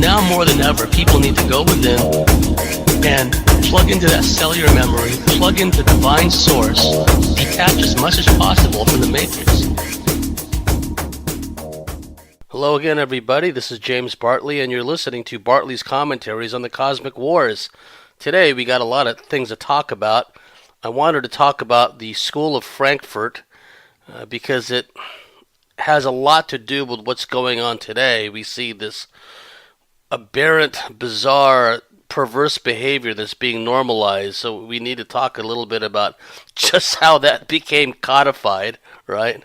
now more than ever, people need to go within and plug into that cellular memory, plug into divine source, detach as much as possible from the matrix. Hello again, everybody. This is James Bartley, and you're listening to Bartley's Commentaries on the Cosmic Wars. Today, we got a lot of things to talk about. I wanted to talk about the School of Frankfurt because it has a lot to do with what's going on today. We see this aberrant, bizarre, perverse behavior that's being normalized, so we need to talk a little bit about just how that became codified, right?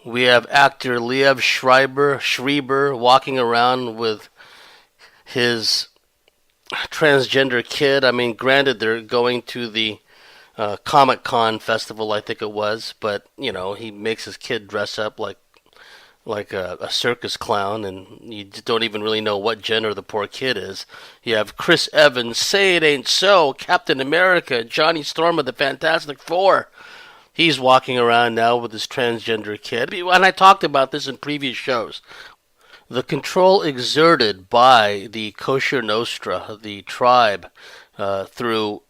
We have actor Liev Schreiber walking around with his transgender kid. I mean, granted, they're going to the Comic-Con festival, I think it was, but, you know, he makes his kid dress up like a circus clown, and you don't even really know what gender the poor kid is. You have Chris Evans, Say It Ain't So, Captain America, Johnny Storm of the Fantastic Four. He's walking around now with his transgender kid. And I talked about this in previous shows. The control exerted by the Kosher Nostra, the tribe, through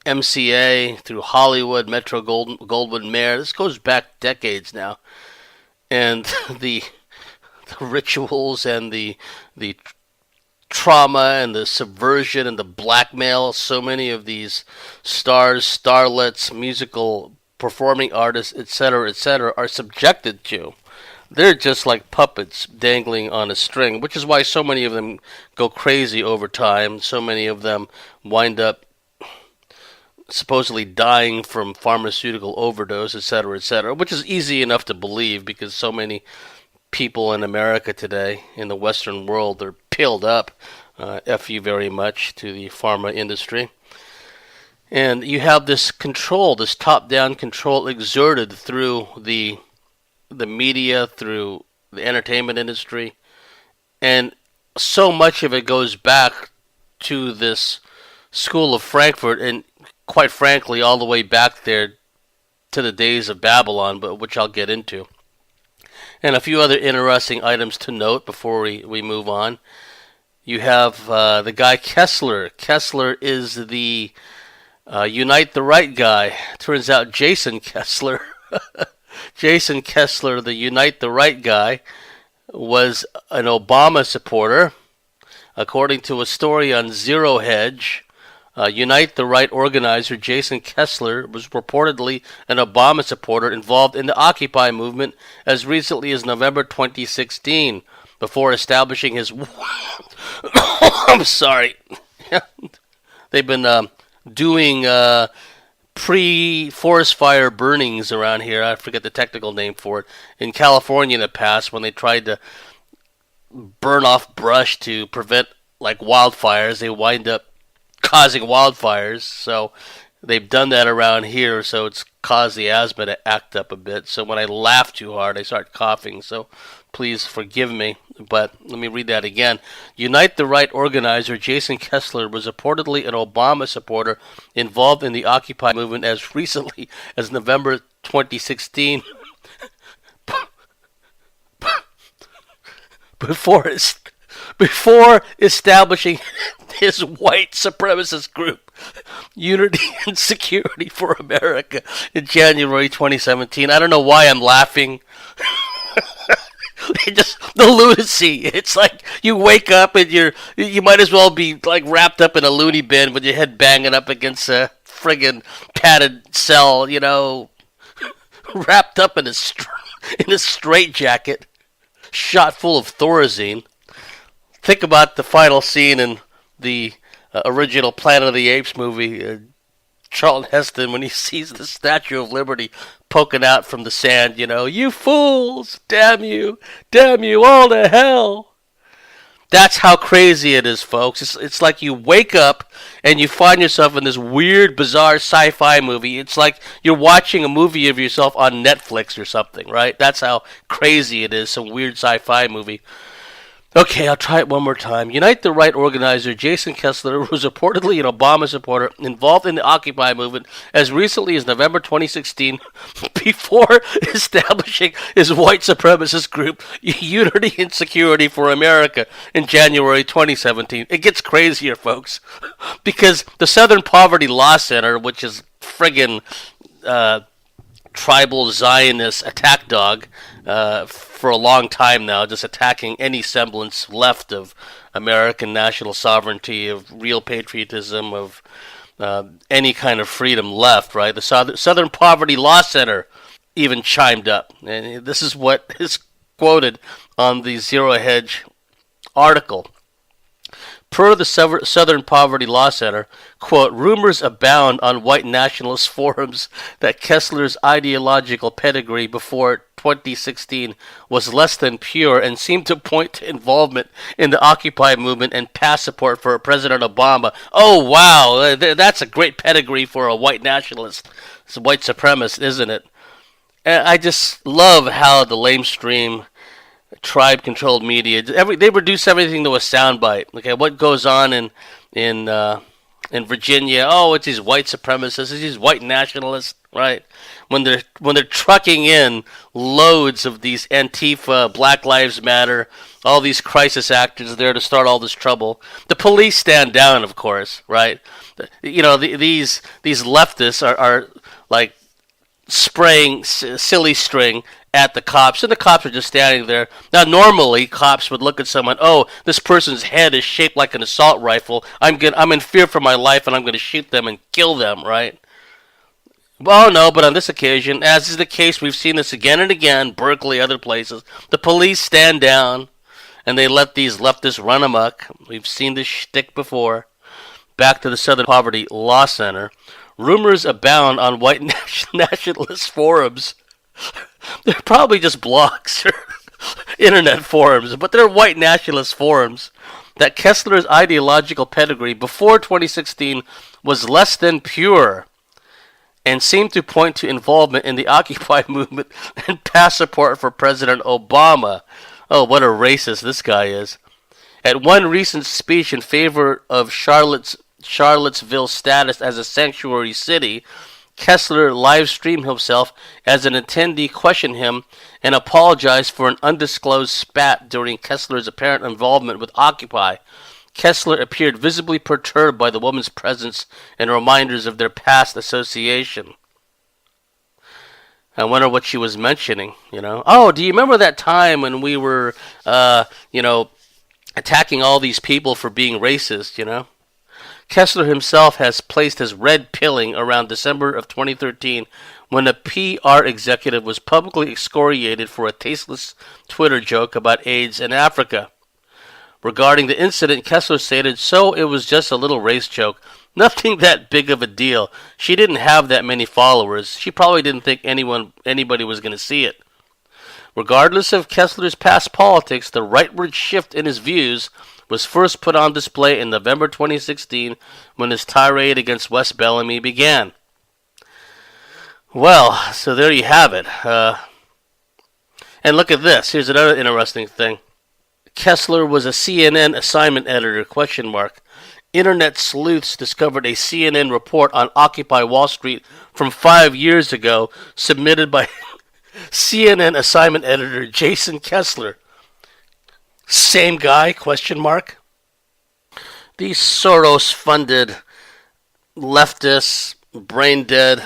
MCA, through Hollywood, Metro Goldwyn Mayer. This goes back decades now. And the rituals and the trauma and the subversion and the blackmail so many of these stars, starlets, musical performing artists, etc., are subjected to. They're just like puppets dangling on a string, which is why so many of them go crazy over time. So many of them wind up supposedly dying from pharmaceutical overdose, etc., which is easy enough to believe because so many people in America today, in the Western world, are pilled up. F you very much to the pharma industry. And you have this control, this top-down control exerted through the media, through the entertainment industry. And so much of it goes back to this School of Frankfurt, and quite frankly, all the way back there to the days of Babylon, but which I'll get into. And a few other interesting items to note before we move on. You have the guy Kessler. Kessler is the Unite the Right guy. Turns out Jason Kessler, Jason Kessler, the Unite the Right guy, was an Obama supporter. According to a story on Zero Hedge, Unite the Right organizer Jason Kessler was reportedly an Obama supporter involved in the Occupy movement as recently as November 2016, before establishing his... I'm sorry. They've been doing pre-forest fire burnings around here. I forget the technical name for it. In California in the past, when they tried to burn off brush to prevent like wildfires, they wind up causing wildfires. So they've done that around here, so it's caused the asthma to act up a bit. So when I laugh too hard, I start coughing. So please forgive me, but let me read that again. Unite the Right organizer Jason Kessler was reportedly an Obama supporter involved in the Occupy movement as recently as November 2016. Before establishing his white supremacist group, Unity and Security for America, in January 2017. I don't know why I'm laughing. Just the lunacy. It's like you wake up and you might as well be like wrapped up in a loony bin with your head banging up against a friggin' padded cell, you know, wrapped up in a straitjacket, shot full of Thorazine. Think about the final scene in the original Planet of the Apes movie, Charlton Heston, when he sees the Statue of Liberty poking out from the sand, you know, you fools, damn you all to hell. That's how crazy it is, folks. It's like you wake up and you find yourself in this weird, bizarre sci-fi movie. It's like you're watching a movie of yourself on Netflix or something, right? That's how crazy it is, some weird sci-fi movie. Okay, I'll try it one more time. Unite the Right organizer Jason Kessler was reportedly an Obama supporter involved in the Occupy movement as recently as November 2016 before establishing his white supremacist group Unity and Security for America in January 2017. It gets crazier, folks, because the Southern Poverty Law Center, which is friggin' tribal Zionist attack dog for a long time now, just attacking any semblance left of American national sovereignty, of real patriotism, of any kind of freedom left, right? The Southern Poverty Law Center even chimed up. And this is what is quoted on the Zero Hedge article. Per the Southern Poverty Law Center, quote, rumors abound on white nationalist forums that Kessler's ideological pedigree before 2016 was less than pure and seemed to point to involvement in the Occupy movement and past support for President Obama. Oh, wow, that's a great pedigree for a white nationalist. It's a white supremacist, isn't it? And I just love how the lamestream tribe-controlled media, they reduce everything to a soundbite. Okay, what goes on in Virginia? Oh, it's these white supremacists, it's these white nationalists, right? When they're trucking in loads of these Antifa, Black Lives Matter, all these crisis actors there to start all this trouble, the police stand down, of course, right? You know, these leftists are like spraying silly string at the cops, and the cops are just standing there. Now, normally, cops would look at someone, oh, this person's head is shaped like an assault rifle. I'm in fear for my life, and I'm going to shoot them and kill them, right? Well, no, but on this occasion, as is the case, we've seen this again and again, Berkeley, other places, the police stand down, and they let these leftists run amok. We've seen this shtick before. Back to the Southern Poverty Law Center. Rumors abound on white nationalist forums. They're probably just blogs or internet forums, but they're white nationalist forums. That Kessler's ideological pedigree before 2016 was less than pure and seemed to point to involvement in the Occupy movement and past support for President Obama. Oh, what a racist this guy is. At one recent speech in favor of Charlottesville's status as a sanctuary city, Kessler live-streamed himself as an attendee questioned him and apologized for an undisclosed spat during Kessler's apparent involvement with Occupy. Kessler appeared visibly perturbed by the woman's presence and reminders of their past association. I wonder what she was mentioning, you know. Oh, do you remember that time when we were, attacking all these people for being racist, you know? Kessler himself has placed his red pilling around December of 2013 when a PR executive was publicly excoriated for a tasteless Twitter joke about AIDS in Africa. Regarding the incident, Kessler stated, so it was just a little race joke. Nothing that big of a deal. She didn't have that many followers. She probably didn't think anybody was going to see it. Regardless of Kessler's past politics, the rightward shift in his views was first put on display in November 2016 when his tirade against West Bellamy began. Well, so there you have it. And look at this. Here's another interesting thing. Kessler was a CNN assignment editor, ? Internet sleuths discovered a CNN report on Occupy Wall Street from 5 years ago, submitted by CNN assignment editor Jason Kessler. Same guy, ? These Soros-funded, leftist, brain-dead,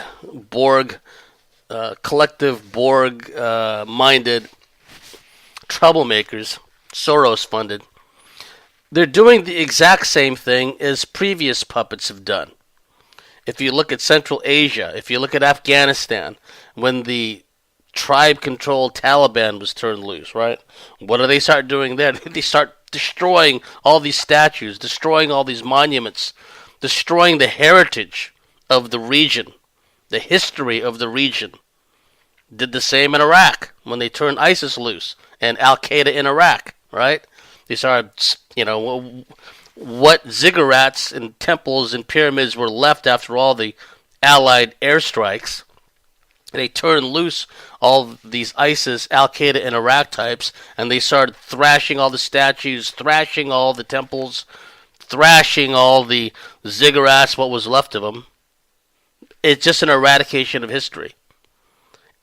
collective Borg-minded troublemakers, Soros-funded, they're doing the exact same thing as previous puppets have done. If you look at Central Asia, if you look at Afghanistan, when the tribe-controlled Taliban was turned loose, right? What do they start doing there? They start destroying all these statues, destroying all these monuments, destroying the heritage of the region, the history of the region. Did the same in Iraq when they turned ISIS loose and Al-Qaeda in Iraq, right? They started, what ziggurats and temples and pyramids were left after all the Allied airstrikes. They turned loose all these ISIS, Al Qaeda, and Iraq types, and they started thrashing all the statues, thrashing all the temples, thrashing all the ziggurats, what was left of them. It's just an eradication of history.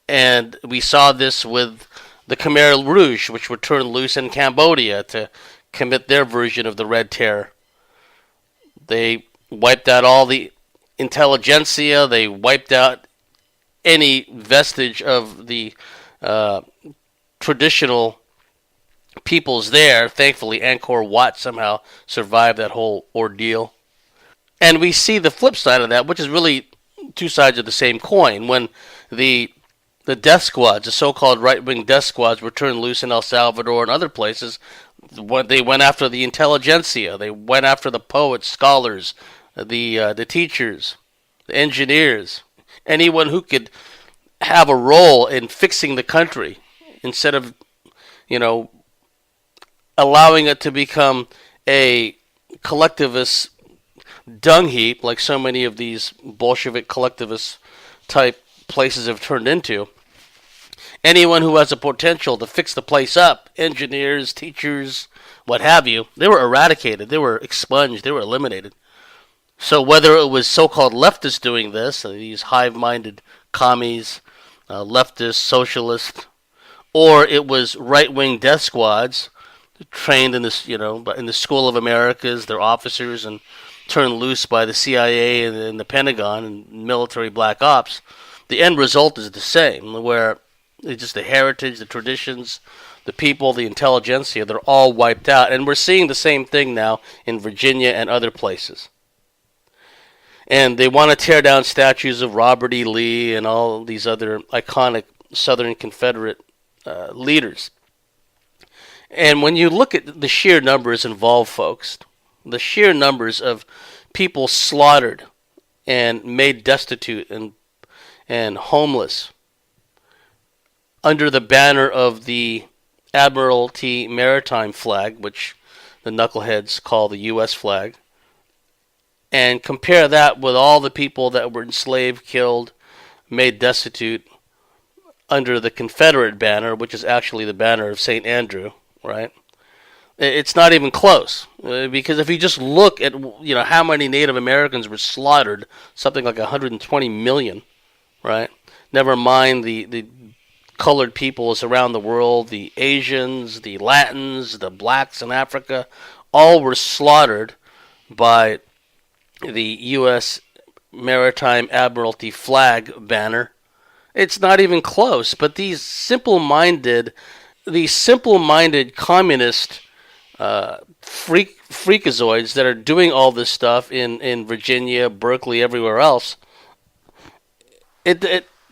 And we saw this with the Khmer Rouge, which were turned loose in Cambodia to commit their version of the Red Terror. They wiped out all the intelligentsia. They wiped out any vestige of the traditional peoples there. Thankfully, Angkor Wat somehow survived that whole ordeal. And we see the flip side of that, which is really two sides of the same coin. When the death squads, the so-called right-wing death squads, were turned loose in El Salvador and other places, they went after the intelligentsia. They went after the poets, scholars, the teachers, the engineers, anyone who could have a role in fixing the country instead of, allowing it to become a collectivist dung heap like so many of these Bolshevik collectivist type places have turned into. Anyone who has a potential to fix the place up, engineers, teachers, what have you, they were eradicated, they were expunged, they were eliminated. So whether it was so-called leftists doing this, these hive-minded commies, leftists, socialists, or it was right-wing death squads trained in this, in the School of Americas, their officers, and turned loose by the CIA and the Pentagon and military black ops, the end result is the same, where it's just the heritage, the traditions, the people, the intelligentsia, they're all wiped out. And we're seeing the same thing now in Virginia and other places. And they want to tear down statues of Robert E. Lee and all these other iconic Southern Confederate leaders. And when you look at the sheer numbers involved, folks, the sheer numbers of people slaughtered and made destitute and homeless under the banner of the Admiralty Maritime flag, which the knuckleheads call the U.S. flag, and compare that with all the people that were enslaved, killed, made destitute under the Confederate banner, which is actually the banner of St. Andrew, right? It's not even close, because if you just look at how many Native Americans were slaughtered, something like 120 million, right? Never mind the colored peoples around the world, the Asians, the Latins, the blacks in Africa, all were slaughtered by the U.S. Maritime Admiralty flag banner. It's not even close, but these simple-minded communist freakazoids that are doing all this stuff in Virginia, Berkeley, everywhere else,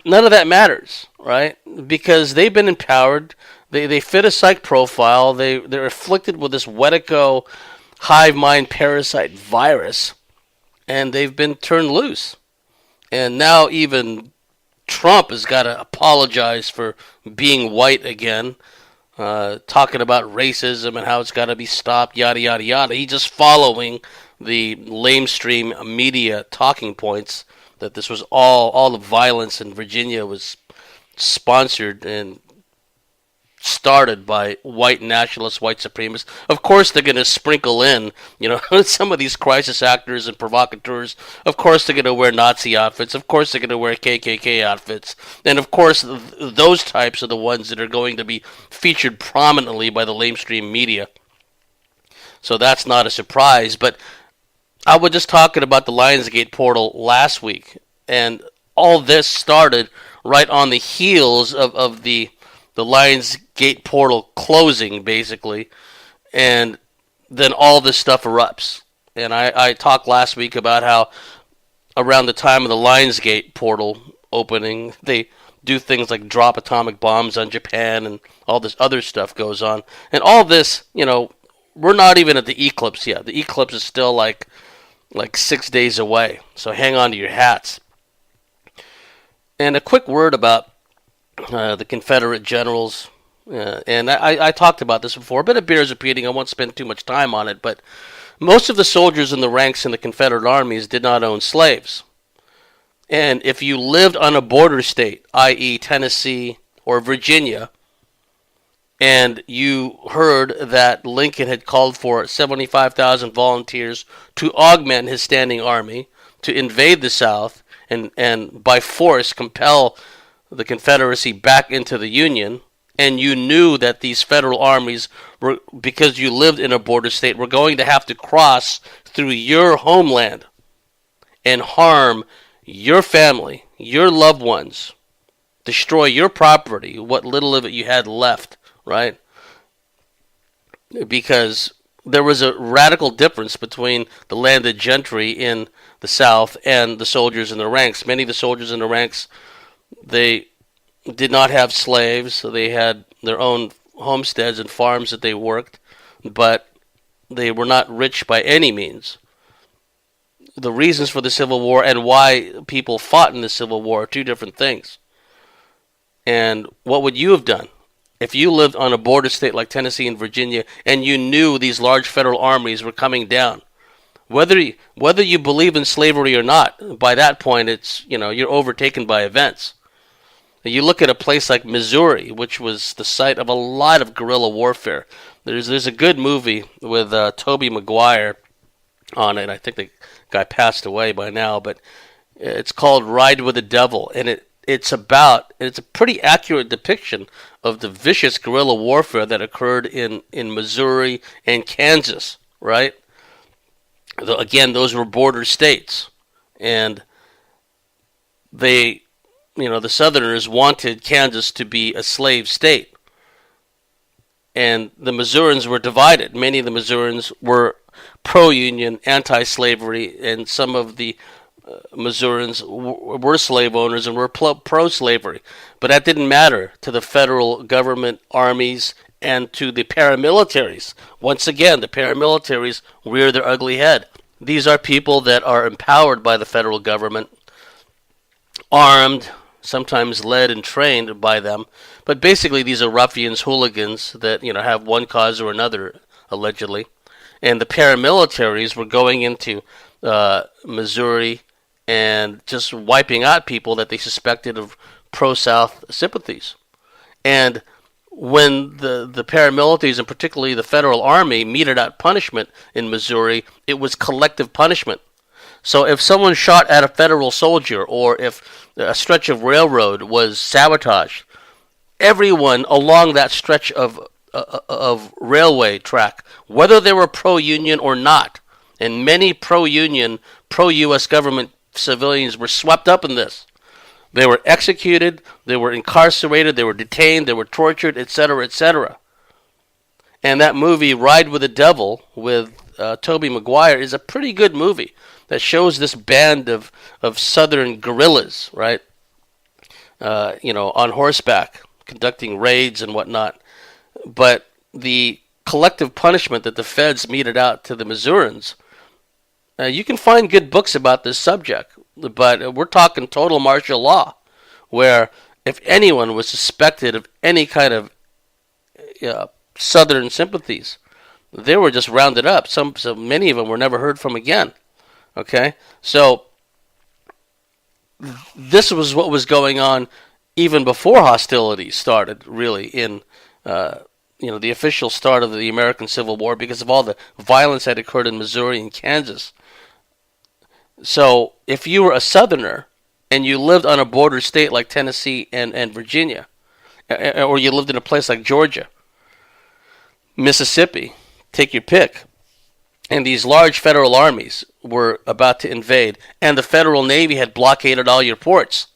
none of that matters, right? Because they've been empowered, they fit a psych profile, they're afflicted with this Wetico hive mind parasite virus, and they've been turned loose. And now even Trump has got to apologize for being white again, talking about racism and how it's got to be stopped, yada, yada, yada. He's just following the lamestream media talking points that this was all the violence in Virginia was sponsored and started by white nationalists, white supremacists. Of course they're going to sprinkle in, some of these crisis actors and provocateurs. Of course they're going to wear Nazi outfits. Of course they're going to wear KKK outfits. And of course those types are the ones that are going to be featured prominently by the lamestream media. So that's not a surprise. But I was just talking about the Lionsgate portal last week, and all this started right on the heels of the Lionsgate portal closing, basically, and then all this stuff erupts. And I talked last week about how around the time of the Lionsgate portal opening, they do things like drop atomic bombs on Japan, and all this other stuff goes on. And all this, we're not even at the eclipse yet. The eclipse is still like 6 days away, so hang on to your hats. And a quick word about the Confederate generals, and I talked about this before, but it bears repeating. I won't spend too much time on it, but most of the soldiers in the ranks in the Confederate armies did not own slaves. And if you lived on a border state, i.e., Tennessee or Virginia, and you heard that Lincoln had called for 75,000 volunteers to augment his standing army to invade the South and by force compel the Confederacy back into the Union, and you knew that these federal armies were, because you lived in a border state, were going to have to cross through your homeland and harm your family, your loved ones, destroy your property, what little of it you had left, right? Because there was a radical difference between the landed gentry in the South and the soldiers in the ranks. Many of the soldiers in the ranks, they did not have slaves, so they had their own homesteads and farms that they worked, but they were not rich by any means. The reasons for the Civil War and why people fought in the Civil War are two different things. And what would you have done if you lived on a border state like Tennessee and Virginia and you knew these large federal armies were coming down? Whether you believe in slavery or not, by that point it's, you're overtaken by events. You look at a place like Missouri, which was the site of a lot of guerrilla warfare. There's a good movie with Tobey Maguire on it. I think the guy passed away by now, but it's called Ride with the Devil, and it's a pretty accurate depiction of the vicious guerrilla warfare that occurred in Missouri and Kansas, right? Again, those were border states, and the Southerners wanted Kansas to be a slave state, and the Missourians were divided. Many of the Missourians were pro-union, anti-slavery, and some of the Missourians were slave owners and were pro-slavery. But that didn't matter to the federal government armies and to the paramilitaries. Once again, the paramilitaries rear their ugly head. These are people that are empowered by the federal government, armed, sometimes led and trained by them. But basically, these are ruffians, hooligans that have one cause or another, allegedly. And the paramilitaries were going into Missouri and just wiping out people that they suspected of pro-South sympathies. And when the paramilitaries, and particularly the federal army, meted out punishment in Missouri, it was collective punishment. So if someone shot at a federal soldier, or if a stretch of railroad was sabotaged, everyone along that stretch of railway track, whether they were pro-union or not, and many pro-union, pro-U.S. government civilians were swept up in this. They were executed, they were incarcerated, they were detained, they were tortured, etc., etc. And that movie, Ride with the Devil, with Tobey Maguire, is a pretty good movie that shows this band of Southern guerrillas, right? On horseback, conducting raids and whatnot. But the collective punishment that the feds meted out to the Missourians, you can find good books about this subject, but we're talking total martial law, where if anyone was suspected of any kind of Southern sympathies, they were just rounded up. So many of them were never heard from again. Okay, so this was what was going on even before hostilities started, really, in the official start of the American Civil War, because of all the violence that occurred in Missouri and Kansas. So if you were a Southerner and you lived on a border state like Tennessee and Virginia, or you lived in a place like Georgia, Mississippi, take your pick, and these large federal armies were about to invade, and the federal Navy had blockaded all your ports,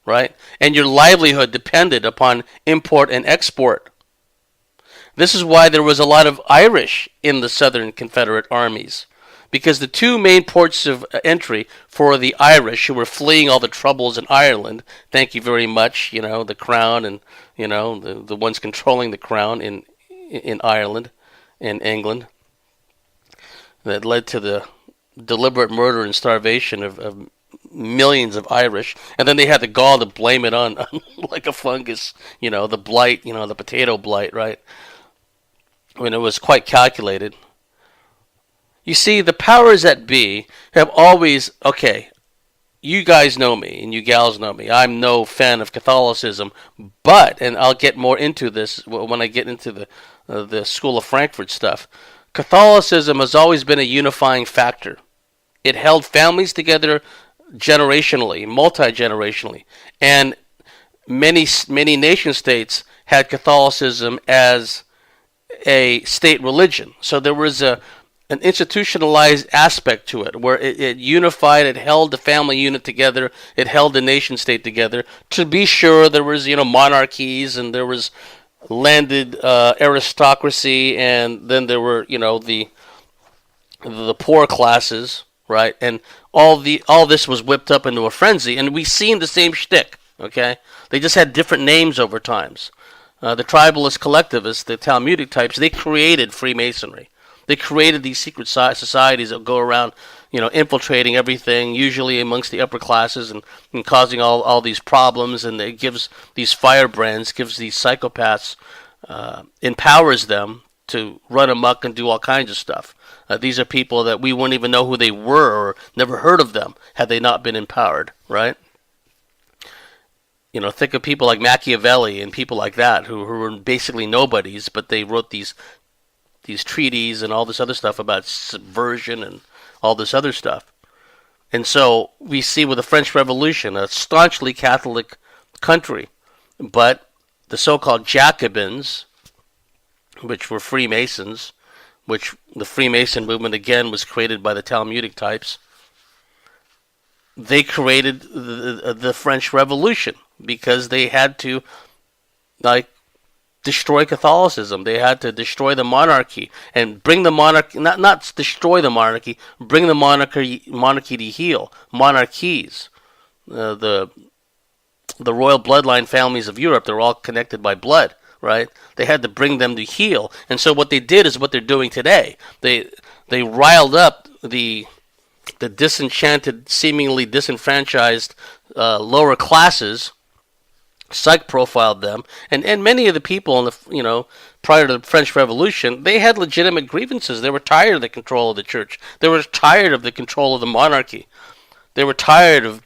right? And your livelihood depended upon import and export. This is why there was a lot of Irish in the Southern Confederate armies, because the two main ports of entry for the Irish who were fleeing all the troubles in Ireland, thank you very much, the Crown and, the ones controlling the Crown in Ireland and England, that led to the deliberate murder and starvation of millions of Irish. And then they had the gall to blame it on like a fungus, the blight, the potato blight, right? When it was quite calculated. You see, the powers that be have always, you guys know me and you gals know me. I'm no fan of Catholicism, but, and I'll get more into this when I get into the School of Frankfurt stuff. Catholicism has always been a unifying factor. It held families together generationally, multi-generationally, and many nation states had Catholicism as a state religion. So there was an institutionalized aspect to it, where it unified, it held the family unit together, it held the nation state together. To be sure, there was monarchies, and there was landed aristocracy, and then there were the poor classes, right? And all this was whipped up into a frenzy, and we seen the same shtick. Okay, they just had different names over times. The tribalist collectivists, the Talmudic types, they created Freemasonry. They created these secret societies that go around, infiltrating everything, usually amongst the upper classes, and causing all these problems. And it gives these firebrands, gives these psychopaths, empowers them to run amok and do all kinds of stuff. These are people that we wouldn't even know who they were or never heard of them had they not been empowered, right? Think of people like Machiavelli and people like that who were basically nobodies, but they wrote these treaties and all this other stuff about subversion and all this other stuff. And so we see with the French Revolution, a staunchly Catholic country, but the so-called Jacobins, which were Freemasons, which the Freemason movement again was created by the Talmudic types, they created the French Revolution because they had to destroy Catholicism. They had to destroy the monarchy and bring the monarchy, not destroy the monarchy, bring the monarchy to heel. Monarchies, the royal bloodline families of Europe, they're all connected by blood, right? They had to bring them to heel. And so what they did is what they're doing today. They riled up the disenchanted, seemingly disenfranchised lower classes, psych profiled them, and many of the people in the prior to the French Revolution, they had legitimate grievances. They were tired of the control of the church. They were tired of the control of the monarchy. They were tired of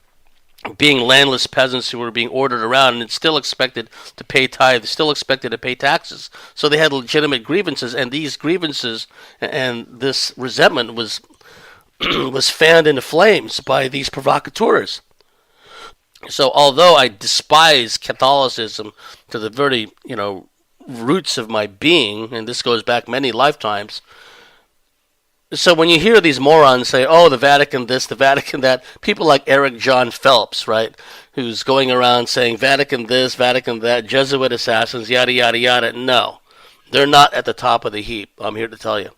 being landless peasants who were being ordered around and still expected to pay tithes, still expected to pay taxes. So they had legitimate grievances, and these grievances and this resentment was was fanned into flames by these provocateurs. So although I despise Catholicism to the very, roots of my being, and this goes back many lifetimes, so when you hear these morons say, oh, the Vatican this, the Vatican that, people like Eric John Phelps, right, who's going around saying Vatican this, Vatican that, Jesuit assassins, yada, yada, yada, no. They're not at the top of the heap, I'm here to tell you.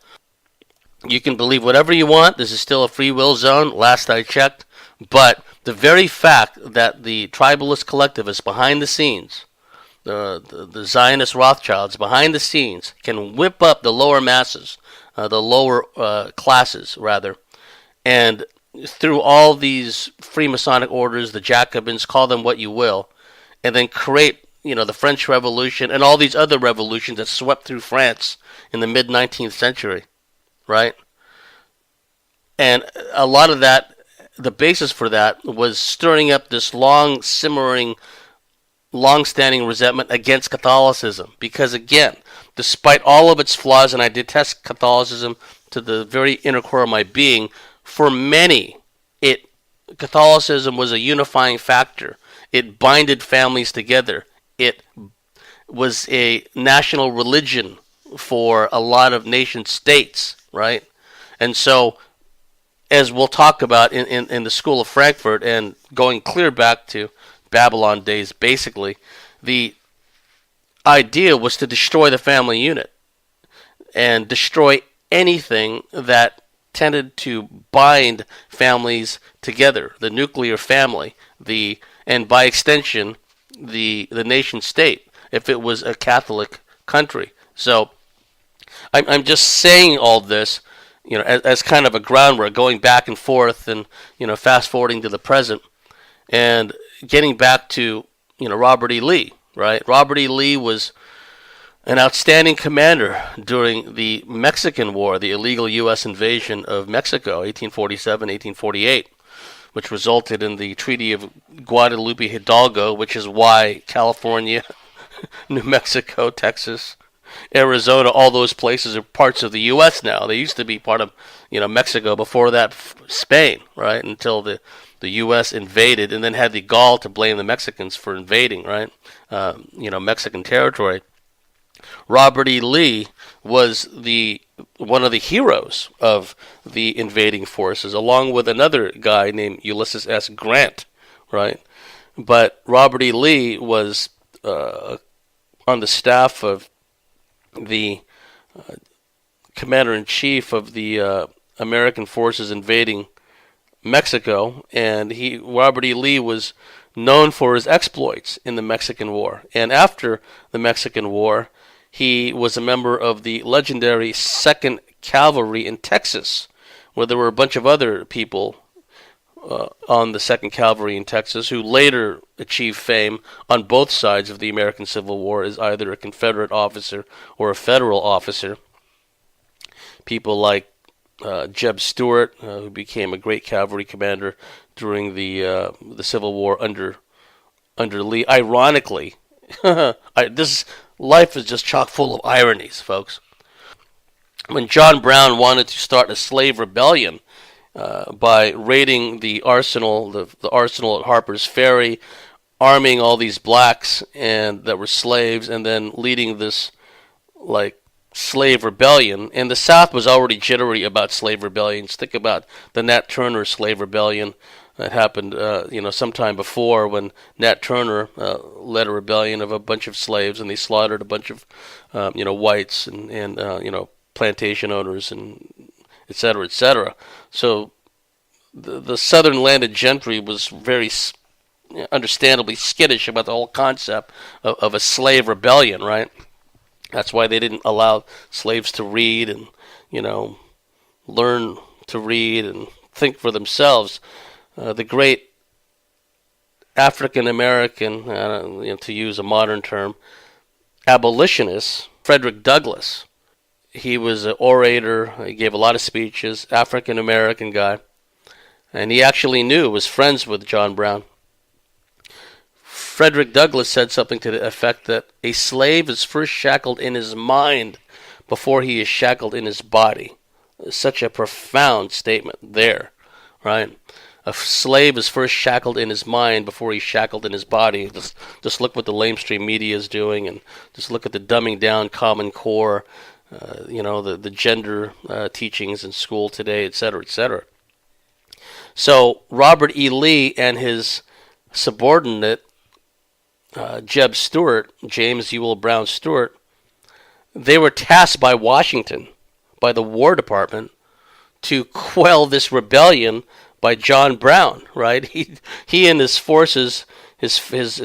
You can believe whatever you want. This is still a free will zone, last I checked. But the very fact that the tribalist collectivists behind the scenes, the Zionist Rothschilds behind the scenes, can whip up the lower masses, the lower classes, rather, and through all these Freemasonic orders, the Jacobins, call them what you will, and then create, the French Revolution and all these other revolutions that swept through France in the mid-19th century. Right? And a lot of that, the basis for that was stirring up this long-standing resentment against Catholicism. Because again, despite all of its flaws, and I detest Catholicism to the very inner core of my being, for many, Catholicism was a unifying factor. It binded families together. It was a national religion for a lot of nation states. Right? And so, as we'll talk about in the School of Frankfurt, and going clear back to Babylon days, basically, the idea was to destroy the family unit and destroy anything that tended to bind families together, the nuclear family, and by extension, the nation state, if it was a Catholic country. So, I'm just saying all this, as kind of a groundwork, going back and forth and, fast forwarding to the present and getting back to, Robert E. Lee, right? Robert E. Lee was an outstanding commander during the Mexican War, the illegal U.S. invasion of Mexico, 1847, 1848. which resulted in the Treaty of Guadalupe Hidalgo, which is why California, New Mexico, Texas, Arizona, all those places are parts of the U.S. now. They used to be part of, Mexico. Before that, Spain, right? Until the U.S. invaded and then had the gall to blame the Mexicans for invading, right? Mexican territory. Robert E. Lee was one of the heroes of the invading forces, along with another guy named Ulysses S. Grant, right? But Robert E. Lee was on the staff of the commander-in-chief of the American forces invading Mexico, and Robert E. Lee was known for his exploits in the Mexican War. And after the Mexican War, he was a member of the legendary 2nd Cavalry in Texas, where there were a bunch of other people on the 2nd Cavalry in Texas who later achieved fame on both sides of the American Civil War as either a Confederate officer or a Federal officer. People like Jeb Stuart, who became a great cavalry commander during the Civil War under Lee. Ironically, life is just chock full of ironies, folks. When John Brown wanted to start a slave rebellion by raiding the arsenal, the arsenal at Harper's Ferry, arming all these blacks and that were slaves, and then leading this slave rebellion. And the South was already jittery about slave rebellions. Think about the Nat Turner slave rebellion that happened, sometime before, when Nat Turner led a rebellion of a bunch of slaves, and they slaughtered a bunch of, whites and plantation owners and et cetera, et cetera. So the southern landed gentry was very understandably skittish about the whole concept of a slave rebellion, right? That's why they didn't allow slaves to read and, learn to read and think for themselves. The great African American, to use a modern term, abolitionist, Frederick Douglass. He was an orator. He gave a lot of speeches. African American guy, and he actually was friends with John Brown. Frederick Douglass said something to the effect that a slave is first shackled in his mind before he is shackled in his body. Such a profound statement there, right? A slave is first shackled in his mind before he's shackled in his body. Just look what the lamestream media is doing, and just look at the dumbing down Common Core, the gender teachings in school today, et cetera, et cetera. So Robert E. Lee and his subordinate, Jeb Stuart, James Ewell Brown Stuart, they were tasked by Washington, by the War Department, to quell this rebellion by John Brown, right? He and his forces, his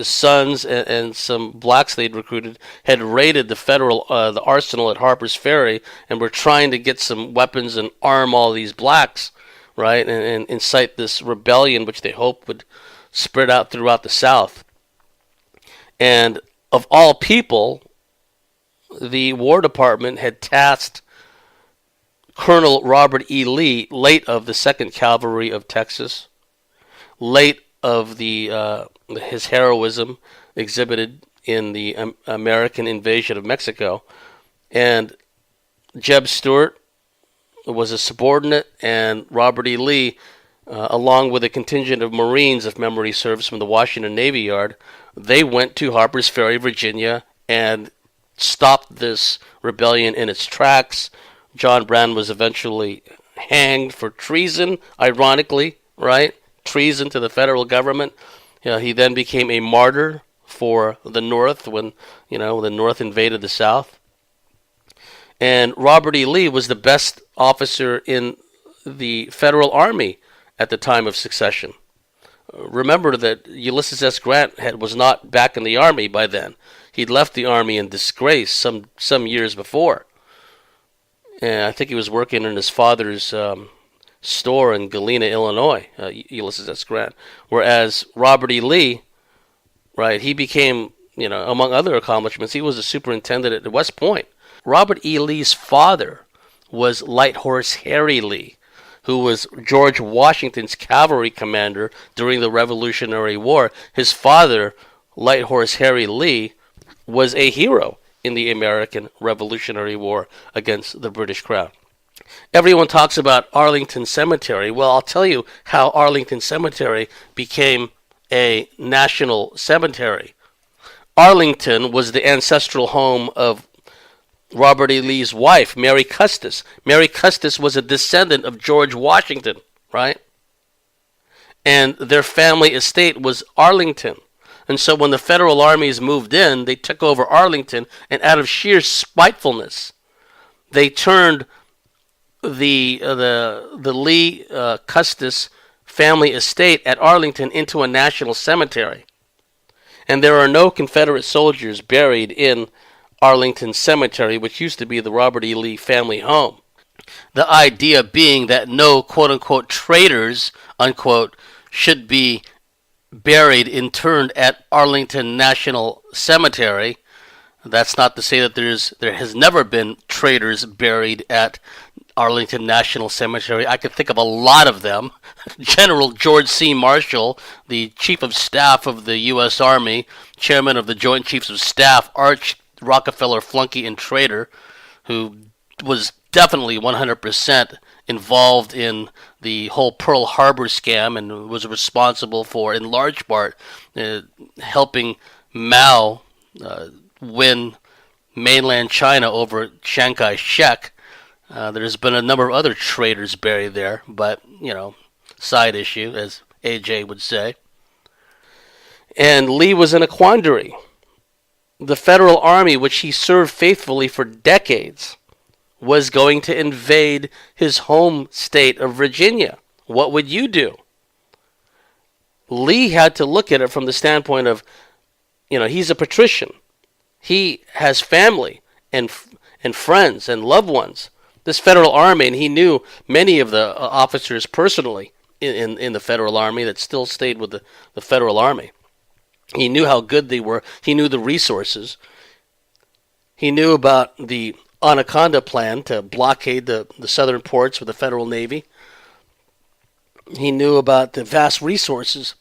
sons and some blacks they'd recruited, had raided the arsenal at Harper's Ferry and were trying to get some weapons and arm all these blacks, right? And incite this rebellion, which they hoped would spread out throughout the South. And of all people, the War Department had tasked Colonel Robert E. Lee, late of the 2nd Cavalry of Texas, late of his heroism exhibited in the American invasion of Mexico. And Jeb Stuart was a subordinate, and Robert E. Lee, along with a contingent of Marines, if memory serves, from the Washington Navy Yard, they went to Harper's Ferry, Virginia, and stopped this rebellion in its tracks. John Brown was eventually hanged for treason, ironically, right? Treason to the federal government. He then became a martyr for the North when, the North invaded the South. And Robert E. Lee was the best officer in the Federal Army at the time of secession. Remember that Ulysses S. Grant was not back in the Army by then. He'd left the Army in disgrace some years before. And I think he was working in his father's store in Galena, Illinois, Ulysses S. Grant. Whereas Robert E. Lee, right, he became, among other accomplishments, he was a superintendent at West Point. Robert E. Lee's father was Light Horse Harry Lee, who was George Washington's cavalry commander during the Revolutionary War. His father, Light Horse Harry Lee, was a hero in the American Revolutionary War against the British Crown. Everyone talks about Arlington Cemetery. Well, I'll tell you how Arlington Cemetery became a national cemetery. Arlington was the ancestral home of Robert E. Lee's wife, Mary Custis. Mary Custis was a descendant of George Washington, right? And their family estate was Arlington. And so when the federal armies moved in, they took over Arlington, and out of sheer spitefulness, they turned the Lee Custis family estate at Arlington into a national cemetery. And there are no Confederate soldiers buried in Arlington Cemetery, which used to be the Robert E. Lee family home. The idea being that no quote-unquote traitors, unquote, should be buried, interned at Arlington National Cemetery. That's not to say that there has never been traitors buried at Arlington National Cemetery. I could think of a lot of them. General George C. Marshall, the Chief of Staff of the U.S. Army, Chairman of the Joint Chiefs of Staff, arch Rockefeller flunky and traitor, who was definitely 100% involved in the whole Pearl Harbor scam and was responsible for, in large part, helping Mao win mainland China over Chiang Kai-shek. There's been a number of other traitors buried there, but, side issue, as AJ would say. And Lee was in a quandary. The Federal Army, which he served faithfully for decades, was going to invade his home state of Virginia. What would you do? Lee had to look at it from the standpoint of, he's a patrician. He has family and friends and loved ones. This Federal Army, and he knew many of the officers personally in the Federal Army that still stayed with the Federal Army. He knew how good they were. He knew the resources. He knew about the Anaconda plan to blockade the southern ports with the Federal Navy. He knew about the vast resources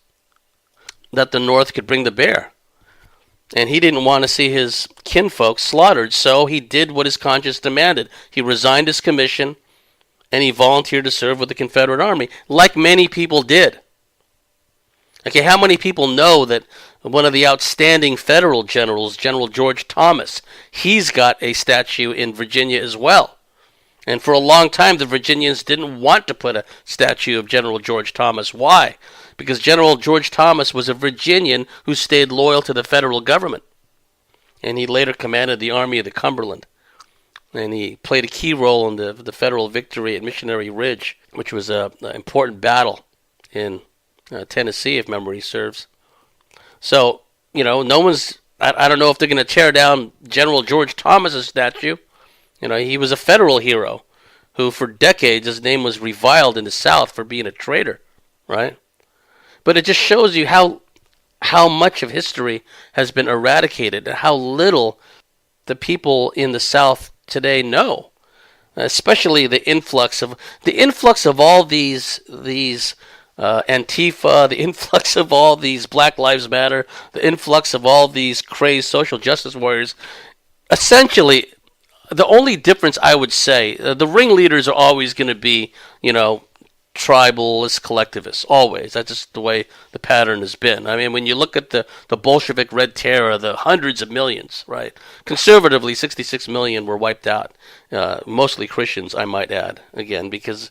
that the North could bring to bear. And he didn't want to see his kinfolk slaughtered, so he did what his conscience demanded. He resigned his commission, and he volunteered to serve with the Confederate Army, like many people did. Okay, how many people know that one of the outstanding federal generals, General George Thomas, he's got a statue in Virginia as well. And for a long time, the Virginians didn't want to put a statue of General George Thomas. Why? Because General George Thomas was a Virginian who stayed loyal to the federal government. And he later commanded the Army of the Cumberland. And he played a key role in the federal victory at Missionary Ridge, which was an important battle in Tennessee, if memory serves. So, no one's, I don't know if they're going to tear down General George Thomas's statue. He was a federal hero who for decades his name was reviled in the South for being a traitor, right? But it just shows you how much of history has been eradicated and how little the people in the South today know, especially the influx of all these Antifa, the influx of all these Black Lives Matter, the influx of all these crazed social justice warriors. Essentially, the only difference I would say, the ringleaders are always going to be, tribalist collectivists, always. That's just the way the pattern has been. I mean, when you look at the Bolshevik Red Terror, the hundreds of millions, right? Conservatively, 66 million were wiped out. Mostly Christians, I might add, again, because,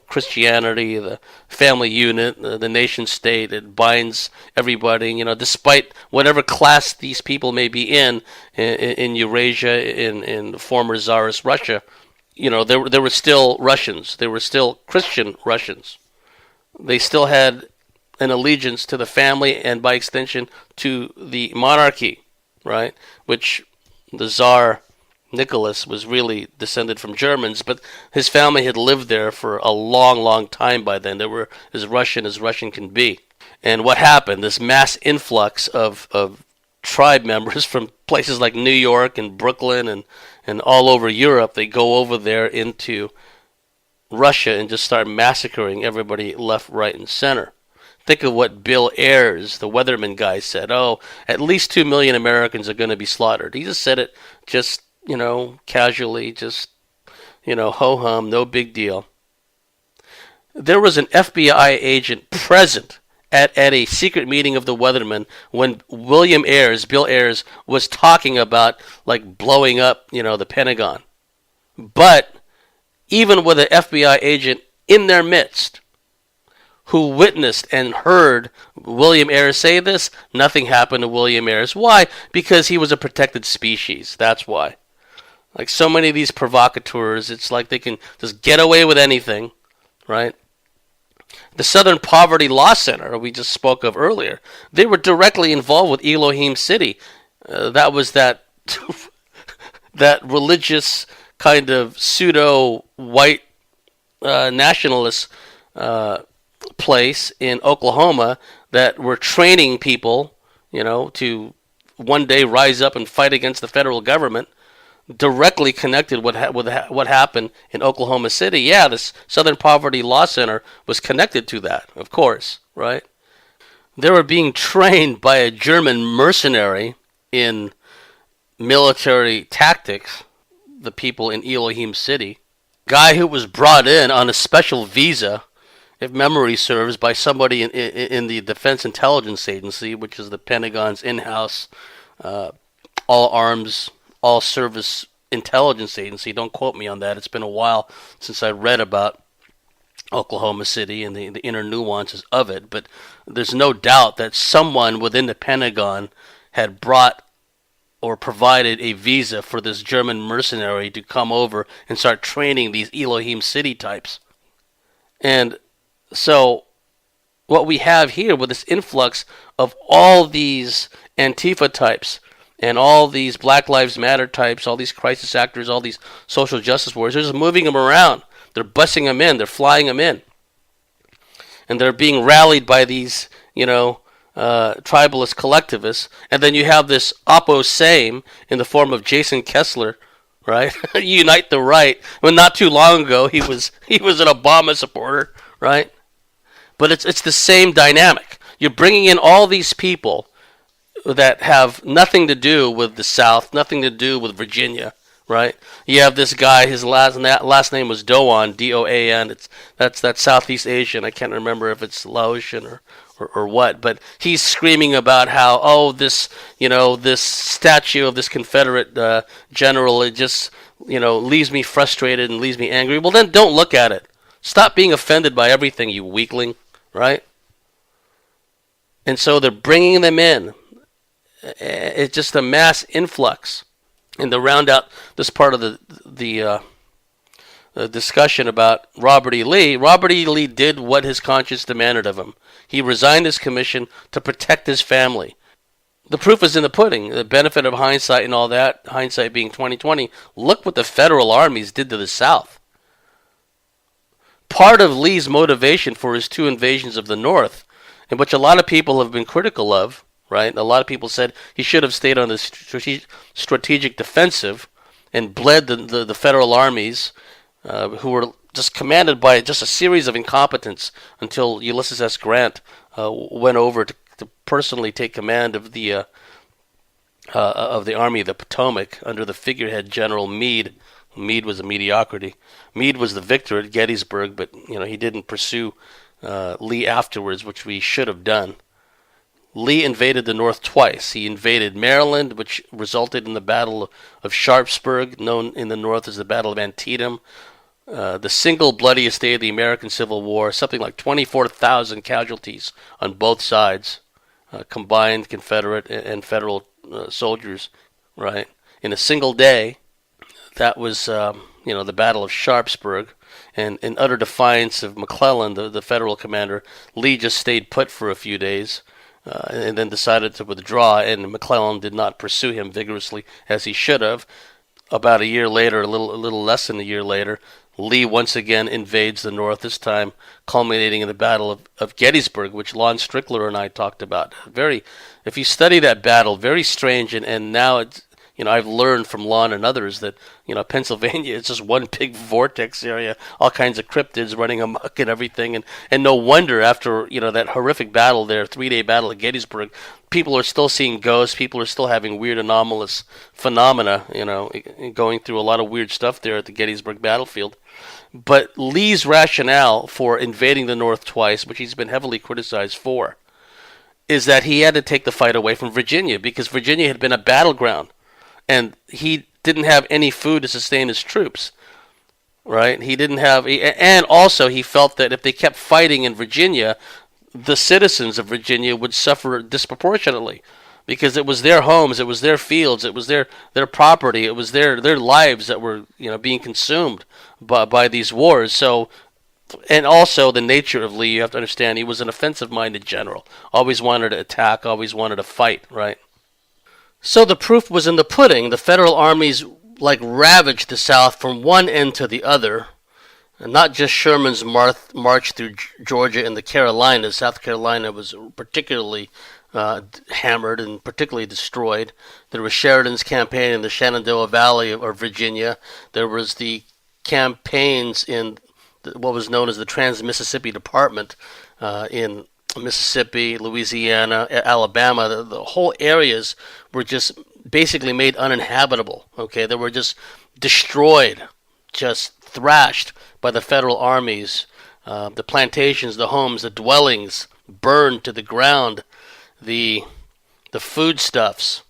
Christianity, the family unit, the nation state, it binds everybody, despite whatever class these people may be in Eurasia, in former Tsarist Russia. There were still Russians. There were still Christian Russians. They still had an allegiance to the family and, by extension, to the monarchy, right? Which the Tsar Nicholas was really descended from Germans, but his family had lived there for a long, long time by then. They were as Russian can be. And what happened? This mass influx of tribe members from places like New York and Brooklyn and all over Europe, they go over there into Russia and just start massacring everybody left, right, and center. Think of what Bill Ayers, the weatherman guy, said. Oh, at least 2 million Americans are going to be slaughtered. He just said it just, casually, just, ho-hum, no big deal. There was an FBI agent present at a secret meeting of the weathermen when Bill Ayers, was talking about, like, blowing up, the Pentagon. But even with an FBI agent in their midst who witnessed and heard William Ayers say this, nothing happened to William Ayers. Why? Because he was a protected species. That's why. Like so many of these provocateurs, it's like they can just get away with anything, right? The Southern Poverty Law Center we just spoke of earlier, they were directly involved with Elohim City. That was that that religious kind of pseudo-white nationalist place in Oklahoma that were training people, to one day rise up and fight against the federal government. Directly connected with what happened in Oklahoma City. Yeah, this Southern Poverty Law Center was connected to that, of course, right? They were being trained by a German mercenary in military tactics, the people in Elohim City. Guy who was brought in on a special visa, if memory serves, by somebody in the Defense Intelligence Agency, which is the Pentagon's in-house all arms, all service intelligence agency. Don't quote me on that. It's been a while since I read about Oklahoma City and the inner nuances of it. But there's no doubt that someone within the Pentagon had brought or provided a visa for this German mercenary to come over and start training these Elohim City types. And so what we have here with this influx of all these Antifa types and all these Black Lives Matter types, all these crisis actors, all these social justice warriors, they're just moving them around. They're bussing them in. They're flying them in. And they're being rallied by these, tribalist collectivists. And then you have this oppo same in the form of Jason Kessler, right? Unite the right. Well, not too long ago, he was an Obama supporter, right? But it's the same dynamic. You're bringing in all these people that have nothing to do with the South, nothing to do with Virginia, right? You have this guy, his last name was Doan, D-O-A-N. That's Southeast Asian. I can't remember if it's Laotian or what, but he's screaming about how, this statue of this Confederate general, it just, leaves me frustrated and leaves me angry. Well, then don't look at it. Stop being offended by everything, you weakling, right? And so they're bringing them in. It's just a mass influx. And to round out this part of the discussion about Robert E. Lee did what his conscience demanded of him. He resigned his commission to protect his family. The proof is in the pudding. The benefit of hindsight and all that, hindsight being 2020, look what the federal armies did to the South. Part of Lee's motivation for his 2 invasions of the North, in which a lot of people have been critical of, right? A lot of people said he should have stayed on the strategic defensive and bled the federal armies, who were just commanded by just a series of incompetents until Ulysses S. Grant went over to personally take command of the Army of the Potomac under the figurehead General Meade. Meade was a mediocrity. Meade was the victor at Gettysburg, but he didn't pursue Lee afterwards, which we should have done. Lee invaded the North twice. He invaded Maryland, which resulted in the Battle of Sharpsburg, known in the North as the Battle of Antietam. The single bloodiest day of the American Civil War, something like 24,000 casualties on both sides, combined Confederate and Federal soldiers, right? In a single day. That was, the Battle of Sharpsburg. And in utter defiance of McClellan, the Federal commander, Lee just stayed put for a few days. And then decided to withdraw, and McClellan did not pursue him vigorously as he should have. About a year later, a little less than a year later, Lee once again invades the North, this time culminating in the Battle of Gettysburg, which Lon Strickler and I talked about. If you study that battle, very strange, and now it's, I've learned from Lon and others that, Pennsylvania is just one big vortex area, all kinds of cryptids running amok and everything. And no wonder after, that horrific battle there, 3-day battle at Gettysburg, people are still seeing ghosts. People are still having weird anomalous phenomena, going through a lot of weird stuff there at the Gettysburg battlefield. But Lee's rationale for invading the North twice, which he's been heavily criticized for, is that he had to take the fight away from Virginia because Virginia had been a battleground. And he didn't have any food to sustain his troops, right? He didn't have, and also he felt that if they kept fighting in Virginia, the citizens of Virginia would suffer disproportionately because it was their homes, it was their fields, it was their property, it was their lives that were being consumed by these wars. So, and also the nature of Lee, you have to understand, he was an offensive-minded general, always wanted to attack, always wanted to fight, right? So the proof was in the pudding. The federal armies ravaged the South from one end to the other. And not just Sherman's march through Georgia and the Carolinas. South Carolina was particularly hammered and particularly destroyed. There was Sheridan's campaign in the Shenandoah Valley of Virginia. There was the campaigns in what was known as the Trans-Mississippi Department in Mississippi, Louisiana, Alabama. The whole areas were just basically made uninhabitable. Okay, they were just destroyed, just thrashed by the federal armies. The plantations, the homes, the dwellings burned to the ground. The foodstuffs,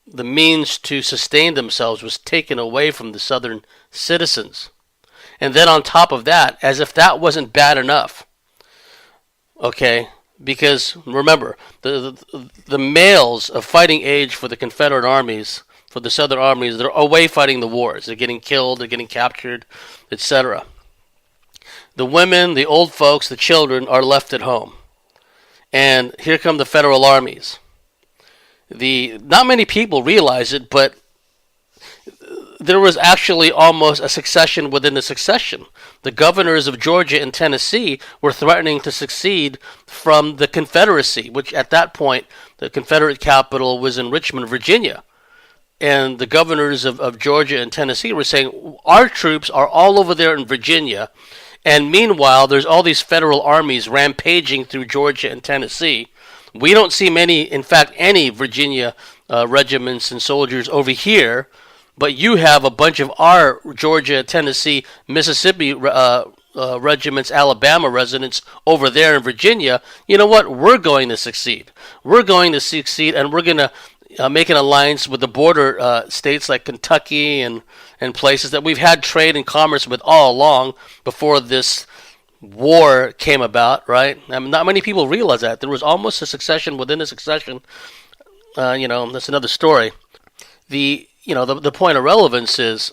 the means to sustain themselves was taken away from the southern citizens. And then on top of that, as if that wasn't bad enough, okay, because remember, the males of fighting age for the Confederate armies, for the Southern armies, they're away fighting the wars. They're getting killed, they're getting captured, etc. The women, the old folks, the children are left at home. And here come the federal armies. Not many people realize it, but there was actually almost a succession within the succession. The governors of Georgia and Tennessee were threatening to secede from the Confederacy, which at that point, the Confederate capital was in Richmond, Virginia. And the governors of Georgia and Tennessee were saying, our troops are all over there in Virginia, and meanwhile, there's all these federal armies rampaging through Georgia and Tennessee. We don't see many, in fact, any Virginia regiments and soldiers over here, but you have a bunch of our Georgia, Tennessee, Mississippi regiments, Alabama residents over there in Virginia. You know what? We're going to succeed. We're going to succeed, and we're going to make an alliance with the border states like Kentucky and places that we've had trade and commerce with all along before this war came about, right? I mean, not many people realize that. There was almost a succession within a succession. That's another story. The point of relevance is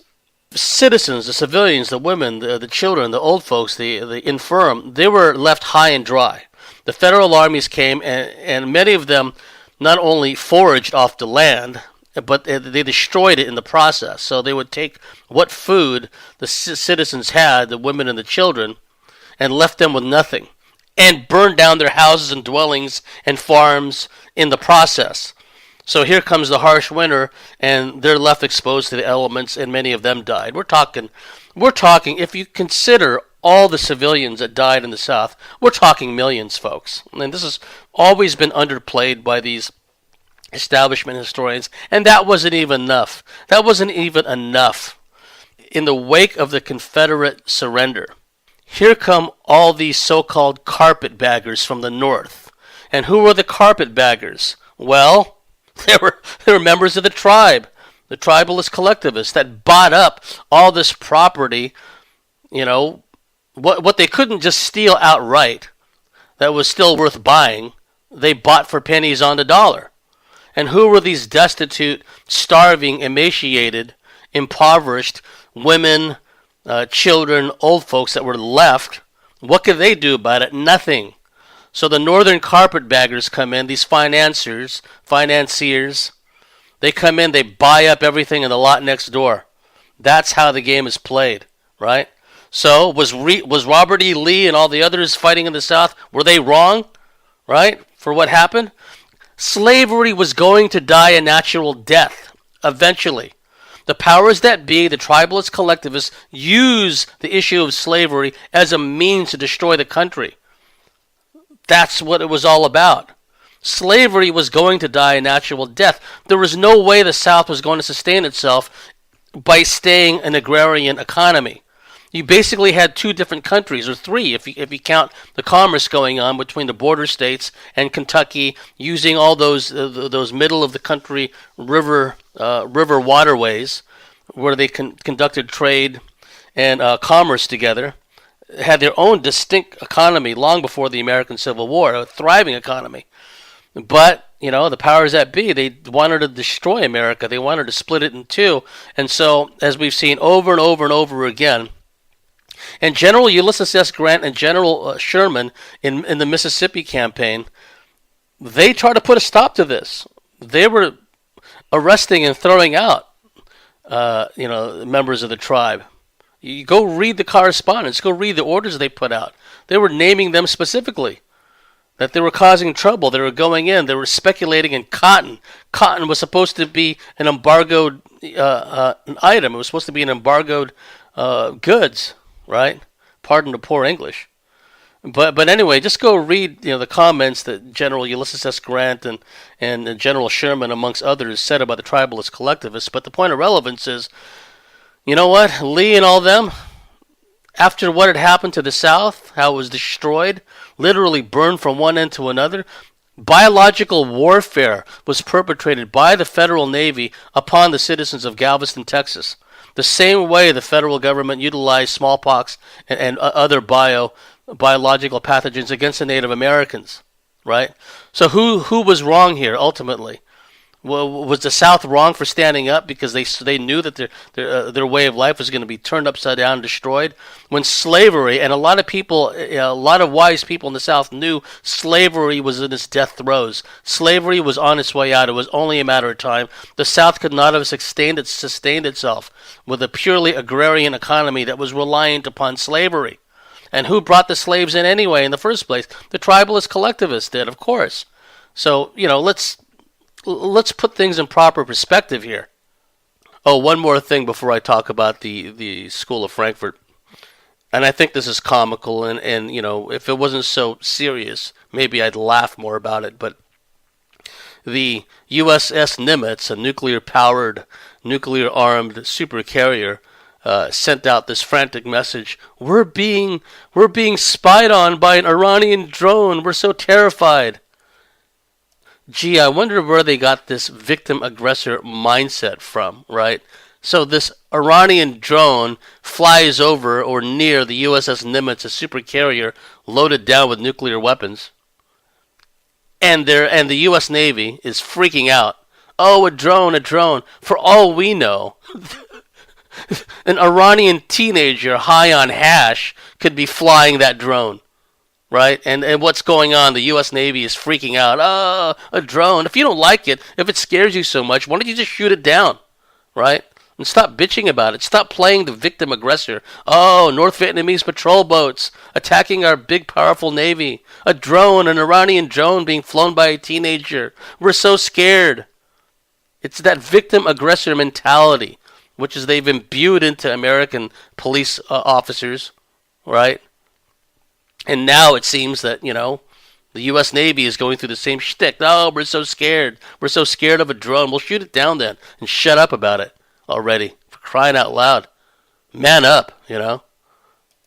citizens, the civilians, the women, the children, the old folks, the infirm, they were left high and dry. The federal armies came, and many of them not only foraged off the land, but they destroyed it in the process. So they would take what food the citizens had, the women and the children, and left them with nothing, and burned down their houses and dwellings and farms in the process. So here comes the harsh winter, and they're left exposed to the elements, and many of them died. We're talking, if you consider all the civilians that died in the South, we're talking millions, folks. And this has always been underplayed by these establishment historians, and that wasn't even enough. That wasn't even enough. In the wake of the Confederate surrender, here come all these so-called carpetbaggers from the North. And who were the carpetbaggers? Well, they were members of the tribe, the tribalist collectivists that bought up all this property, what they couldn't just steal outright that was still worth buying, they bought for pennies on the dollar. And who were these destitute, starving, emaciated, impoverished women, children, old folks that were left? What could they do about it? Nothing. So the northern carpetbaggers come in, these financiers, they come in, they buy up everything in the lot next door. That's how the game is played, right? So was Robert E. Lee and all the others fighting in the South, were they wrong, right, for what happened? Slavery was going to die a natural death eventually. The powers that be, the tribalist collectivists, use the issue of slavery as a means to destroy the country. That's what it was all about. Slavery was going to die a natural death. There was no way the South was going to sustain itself by staying an agrarian economy. You basically had two different countries, or three, if you count the commerce going on between the border states and Kentucky, using all those middle of the country river waterways where they conducted trade and commerce together. Had their own distinct economy long before the American Civil War, a thriving economy. But, the powers that be, they wanted to destroy America. They wanted to split it in two. And so, as we've seen over and over and over again, and General Ulysses S. Grant and General Sherman in the Mississippi campaign, they tried to put a stop to this. They were arresting and throwing out, members of the tribe. You go read the correspondence. Go read the orders they put out. They were naming them specifically. That they were causing trouble. They were going in. They were speculating in cotton. Cotton was supposed to be an embargoed an item. It was supposed to be an embargoed goods, right? Pardon the poor English. But anyway, just go read the comments that General Ulysses S. Grant and General Sherman, amongst others, said about the tribalist collectivists. But the point of relevance is, you know what? Lee and all them, after what had happened to the South, how it was destroyed, literally burned from one end to another, biological warfare was perpetrated by the Federal Navy upon the citizens of Galveston, Texas. The same way the federal government utilized smallpox and other biological pathogens against the Native Americans, right? So who was wrong here ultimately? Well, was the South wrong for standing up because they knew that their way of life was going to be turned upside down and destroyed? When slavery, and a lot of wise people in the South knew slavery was in its death throes. Slavery was on its way out. It was only a matter of time. The South could not have sustained itself with a purely agrarian economy that was reliant upon slavery. And who brought the slaves in anyway in the first place? The tribalist collectivists did, of course. So, let's put things in proper perspective here. Oh, one more thing before I talk about the School of Frankfurt. And I think this is comical, and if it wasn't so serious, maybe I'd laugh more about it. But the USS Nimitz, a nuclear-powered, nuclear-armed supercarrier, sent out this frantic message: We're being spied on by an Iranian drone. We're so terrified. Gee, I wonder where they got this victim-aggressor mindset from, right? So this Iranian drone flies over or near the USS Nimitz, a supercarrier loaded down with nuclear weapons, and the U.S. Navy is freaking out. Oh, a drone, a drone. For all we know, an Iranian teenager high on hash could be flying that drone. Right? And what's going on? The U.S. Navy is freaking out. Oh, a drone. If you don't like it, if it scares you so much, why don't you just shoot it down? Right? And stop bitching about it. Stop playing the victim aggressor. Oh, North Vietnamese patrol boats attacking our big, powerful Navy. A drone, an Iranian drone being flown by a teenager. We're so scared. It's that victim aggressor mentality, which is they've imbued into American police officers, right? And now it seems that, the U.S. Navy is going through the same shtick. Oh, we're so scared. We're so scared of a drone. We'll shoot it down then and shut up about it already. For crying out loud. Man up,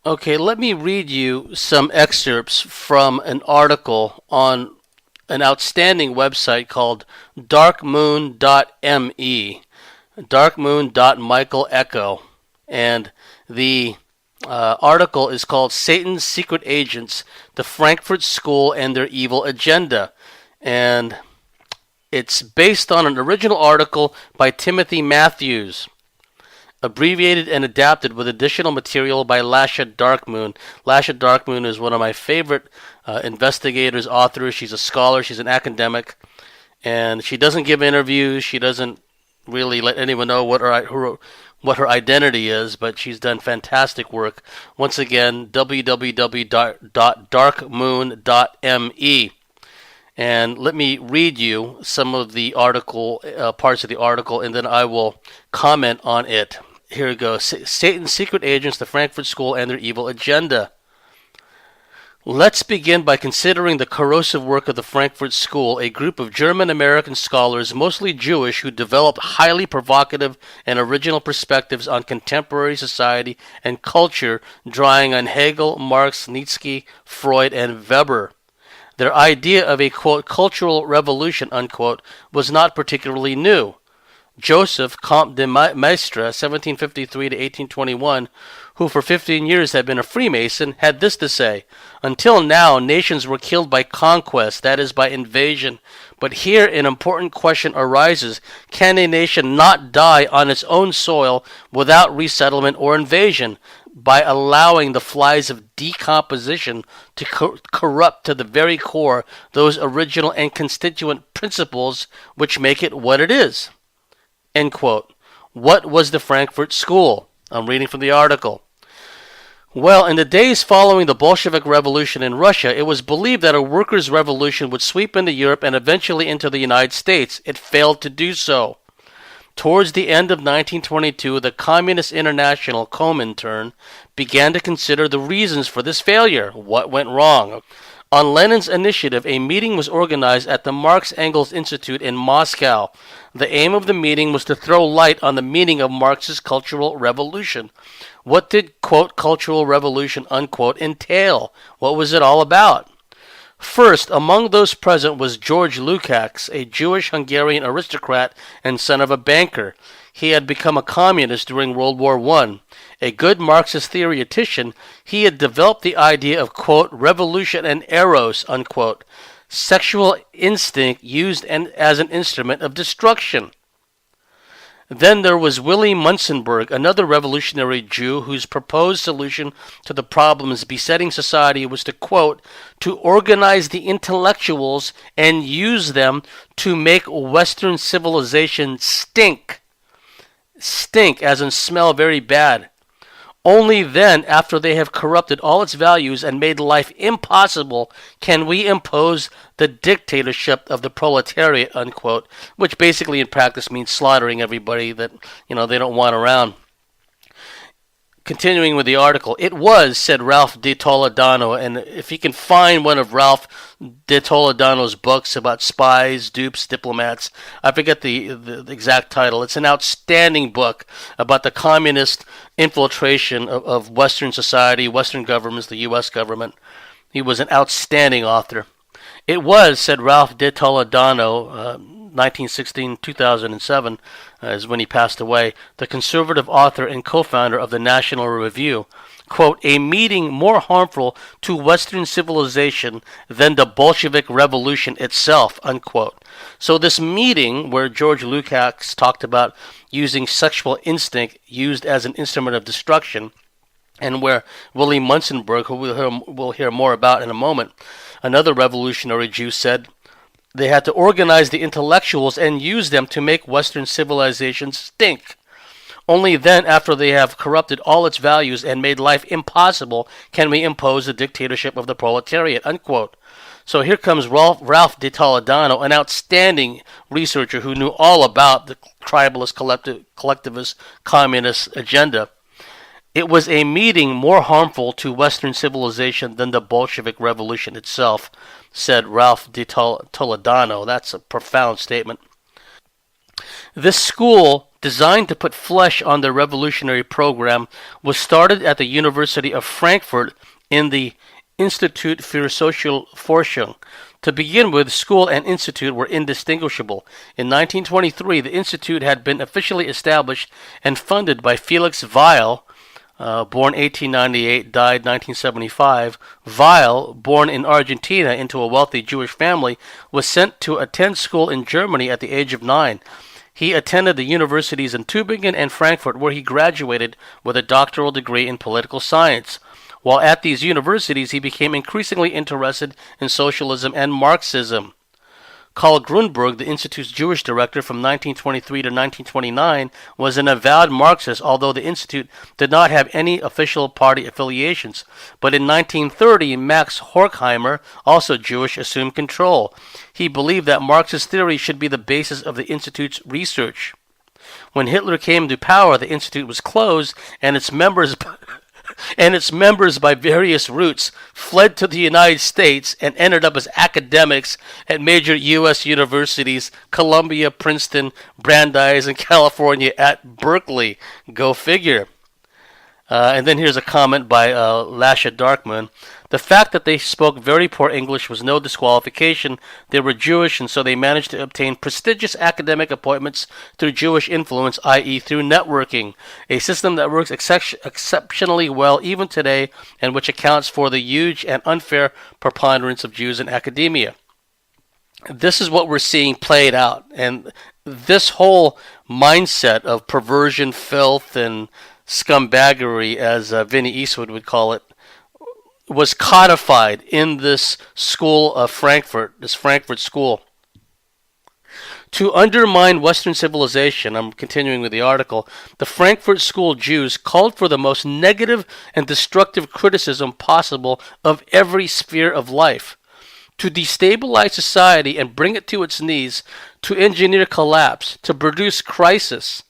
Okay, let me read you some excerpts from an article on an outstanding website called darkmoon.me. Darkmoon.michaelecho. And the article is called Satan's Secret Agents, the Frankfurt School and Their Evil Agenda. And it's based on an original article by Timothy Matthews, abbreviated and adapted with additional material by Lasha Darkmoon. Lasha Darkmoon is one of my favorite investigators, authors. She's a scholar. She's an academic. And she doesn't give interviews. She doesn't really let anyone know what her identity is, but she's done fantastic work. Once again, www.darkmoon.me. And let me read you some of the article, parts of the article, and then I will comment on it. Here we go. Satan's secret agents, the Frankfurt School, and their evil agenda. Let's begin by considering the corrosive work of the Frankfurt School, a group of German-American scholars, mostly Jewish, who developed highly provocative and original perspectives on contemporary society and culture, drawing on Hegel, Marx, Nietzsche, Freud, and Weber. Their idea of a, quote, cultural revolution, unquote, was not particularly new. Joseph, Comte de Maistre, 1753 to 1821, who for 15 years had been a Freemason, had this to say: "Until now, nations were killed by conquest, that is, by invasion. But here an important question arises. Can a nation not die on its own soil without resettlement or invasion, by allowing the flies of decomposition to corrupt to the very core those original and constituent principles which make it what it is?" End quote. What was the Frankfurt School? I'm reading from the article. Well, in the days following the Bolshevik Revolution in Russia, it was believed that a workers' revolution would sweep into Europe and eventually into the United States. It failed to do so. Towards the end of 1922, the Communist International, Comintern, began to consider the reasons for this failure. What went wrong? On Lenin's initiative, a meeting was organized at the Marx-Engels Institute in Moscow. The aim of the meeting was to throw light on the meaning of Marx's Cultural Revolution. What did, quote, cultural revolution, unquote, entail? What was it all about? First, among those present was George Lukács, a Jewish-Hungarian aristocrat and son of a banker. He had become a communist during World War I. A good Marxist theoretician, he had developed the idea of, quote, revolution and eros, unquote, sexual instinct used as an instrument of destruction. Then there was Willy Munzenberg, another revolutionary Jew whose proposed solution to the problems besetting society was to, quote, to organize the intellectuals and use them to make Western civilization stink. Stink, as in smell very bad. Only then, after they have corrupted all its values and made life impossible, can we impose the dictatorship of the proletariat, unquote, which basically in practice means slaughtering everybody that, they don't want around. Continuing with the article, it was, said Ralph de Toledano, and if you can find one of Ralph de Toledano's books about spies, dupes, diplomats, I forget the exact title. It's an outstanding book about the communist infiltration of Western society, Western governments, the U.S. government. He was an outstanding author. It was, said Ralph de Toledano, 1916-2007 is when he passed away, the conservative author and co-founder of the National Review, quote, a meeting more harmful to Western civilization than the Bolshevik Revolution itself, unquote. So this meeting where George Lukács talked about using sexual instinct used as an instrument of destruction, and where Willy Munzenberg, who we'll hear more about in a moment, another revolutionary Jew, said they had to organize the intellectuals and use them to make Western civilization stink. Only then, after they have corrupted all its values and made life impossible, can we impose the dictatorship of the proletariat, unquote. So here comes Ralph de Toledano, an outstanding researcher who knew all about the tribalist, collectivist, communist agenda. It was a meeting more harmful to Western civilization than the Bolshevik Revolution itself, said Ralph de Toledano. That's a profound statement. This school, designed to put flesh on the revolutionary program, was started at the University of Frankfurt in the Institut für Sozialforschung. To begin with, school and institute were indistinguishable. In 1923, the institute had been officially established and funded by Felix Weil, born 1898, died 1975. Weil, born in Argentina into a wealthy Jewish family, was sent to attend school in Germany at the age of 9. He attended the universities in Tübingen and Frankfurt, where he graduated with a doctoral degree in political science. While at these universities, he became increasingly interested in socialism and Marxism. Karl Grunberg, the Institute's Jewish director from 1923 to 1929, was an avowed Marxist, although the Institute did not have any official party affiliations. But in 1930, Max Horkheimer, also Jewish, assumed control. He believed that Marxist theory should be the basis of the Institute's research. When Hitler came to power, the Institute was closed, and its members by various routes fled to the United States and ended up as academics at major U.S. universities, Columbia, Princeton, Brandeis, and California at Berkeley. Go figure. And then here's a comment by Lasha Darkman. The fact that they spoke very poor English was no disqualification. They were Jewish, and so they managed to obtain prestigious academic appointments through Jewish influence, i.e. through networking, a system that works exceptionally well even today and which accounts for the huge and unfair preponderance of Jews in academia. This is what we're seeing played out, and this whole mindset of perversion, filth, and scumbaggery, as Vinnie Eastwood would call it, was codified in this school of Frankfurt, this Frankfurt School. To undermine Western civilization, I'm continuing with the article, the Frankfurt School Jews called for the most negative and destructive criticism possible of every sphere of life. To destabilize society and bring it to its knees, to engineer collapse, to produce crisis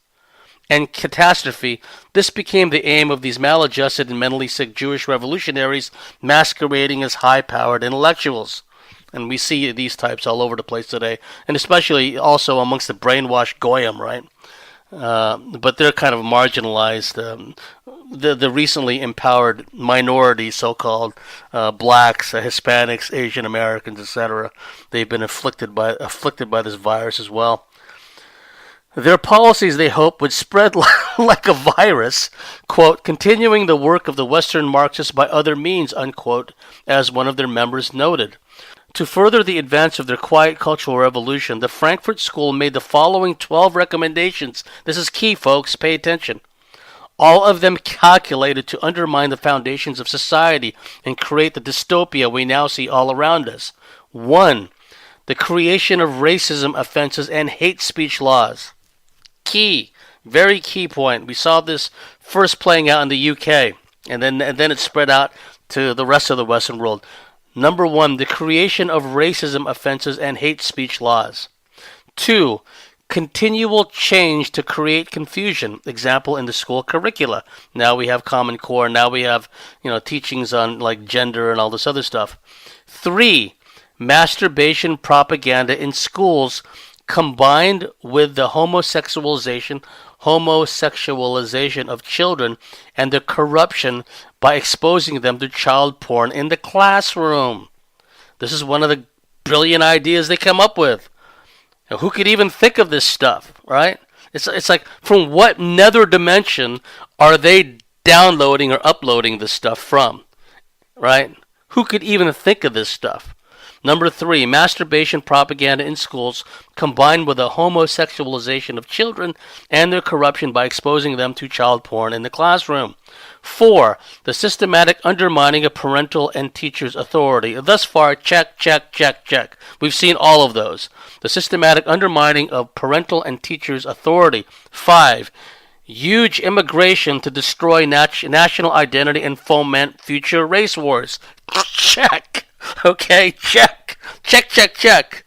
and catastrophe, this became the aim of these maladjusted and mentally sick Jewish revolutionaries masquerading as high-powered intellectuals. And we see these types all over the place today, and especially also amongst the brainwashed Goyim, right? But they're kind of marginalized. The recently empowered minorities, so-called blacks, Hispanics, Asian Americans, etc., they've been afflicted by this virus as well. Their policies, they hope, would spread like a virus, quote, continuing the work of the Western Marxists by other means, unquote, as one of their members noted. To further the advance of their quiet cultural revolution, the Frankfurt School made the following 12 recommendations. This is key, folks. Pay attention. All of them calculated to undermine the foundations of society and create the dystopia we now see all around us. 1. The creation of racism offenses and hate speech laws. Key, very key point. We saw this first playing out in the UK, and then it spread out to the rest of the Western world. Number 1, the creation of racism offenses and hate speech laws. 2, continual change to create confusion. Example, in the school curricula. Now we have Common Core. Now we have, teachings on like gender and all this other stuff. 3, masturbation propaganda in schools, combined with the homosexualization of children and the corruption by exposing them to child porn in the classroom. This is one of the brilliant ideas they come up with. Now, who could even think of this stuff, right? It's like, from what nether dimension are they downloading or uploading this stuff from, right? Who could even think of this stuff? Number 3, masturbation propaganda in schools, combined with the homosexualization of children and their corruption by exposing them to child porn in the classroom. 4, the systematic undermining of parental and teachers' authority. Thus far, check, check, check, check. We've seen all of those. The systematic undermining of parental and teachers' authority. 5, huge immigration to destroy national identity and foment future race wars. Check. Okay, check. Check, check, check.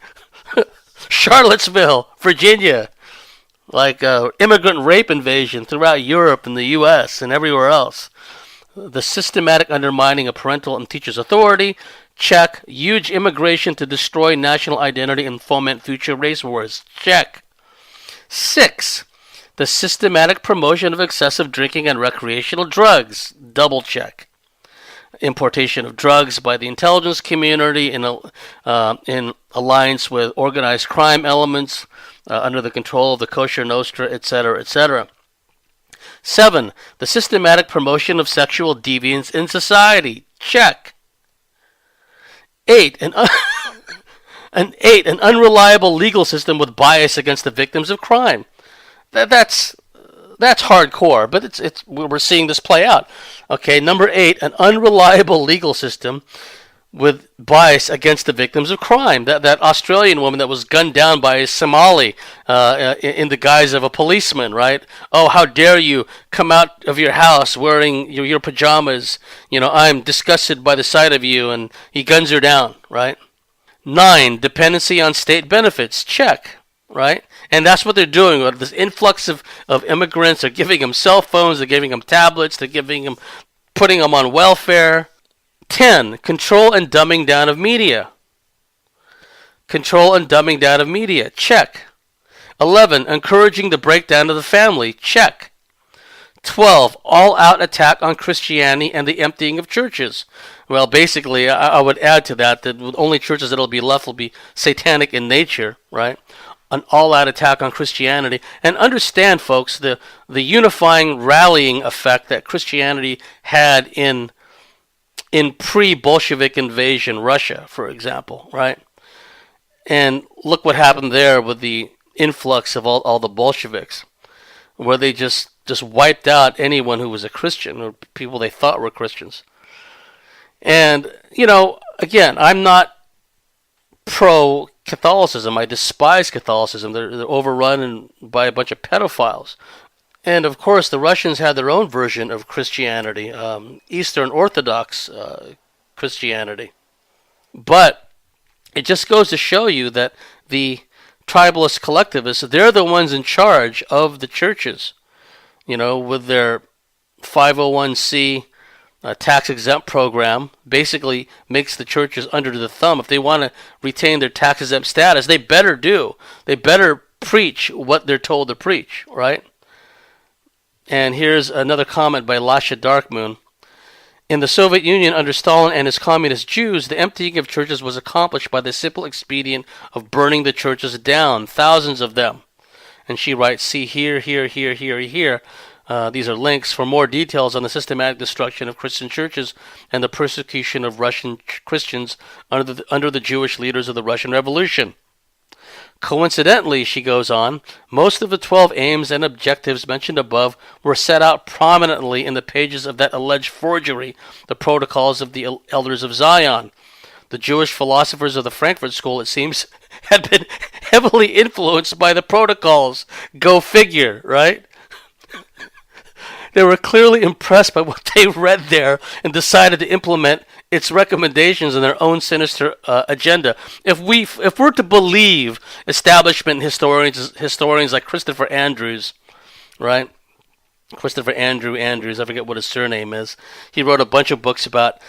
Charlottesville, Virginia. Like immigrant rape invasion throughout Europe and the U.S. and everywhere else. The systematic undermining of parental and teachers' authority. Check. Huge immigration to destroy national identity and foment future race wars. Check. 6. The systematic promotion of excessive drinking and recreational drugs. Double check. Importation of drugs by the intelligence community in alliance with organized crime elements under the control of the Kosher Nostra, etc., etc. 7. The systematic promotion of sexual deviance in society. Check. 8. An unreliable legal system with bias against the victims of crime. That's hardcore, but we're seeing this play out. Okay, number 8, an unreliable legal system with bias against the victims of crime. That Australian woman that was gunned down by a Somali in the guise of a policeman, right? Oh, how dare you come out of your house wearing your pajamas? I'm disgusted by the sight of you, and he guns her down, right? 9, dependency on state benefits. Check, right? And that's what they're doing with this influx of immigrants. They're giving them cell phones, they're giving them tablets, putting them on welfare. 10, control and dumbing down of media. Control and dumbing down of media. Check. 11, encouraging the breakdown of the family. Check. 12, all-out attack on Christianity and the emptying of churches. Well, basically, I would add to that the only churches that will be left will be satanic in nature, right? An all-out attack on Christianity. And understand, folks, the unifying, rallying effect that Christianity had in pre-Bolshevik invasion Russia, for example, right? And look what happened there with the influx of all the Bolsheviks, where they just wiped out anyone who was a Christian or people they thought were Christians. And, again, I'm not pro-Catholicism. I despise Catholicism. They're overrun by a bunch of pedophiles. And, of course, the Russians had their own version of Christianity, Eastern Orthodox Christianity. But it just goes to show you that the tribalist collectivists, they're the ones in charge of the churches, with their 501c tax-exempt program, basically makes the churches under the thumb. If they want to retain their tax-exempt status, they better do. They better preach what they're told to preach, right? And here's another comment by Lasha Darkmoon. In the Soviet Union under Stalin and his communist Jews, the emptying of churches was accomplished by the simple expedient of burning the churches down, thousands of them. And she writes, see here, here, here, here, here. These are links for more details on the systematic destruction of Christian churches and the persecution of Russian Christians under the Jewish leaders of the Russian Revolution. Coincidentally, she goes on, most of the 12 aims and objectives mentioned above were set out prominently in the pages of that alleged forgery, the Protocols of the Elders of Zion. The Jewish philosophers of the Frankfurt School, it seems, had been heavily influenced by the Protocols. Go figure, right? They were clearly impressed by what they read there and decided to implement its recommendations in their own sinister agenda. If we're to believe establishment historians like Christopher Andrews, right? Christopher Andrews, I forget what his surname is. He wrote a bunch of books about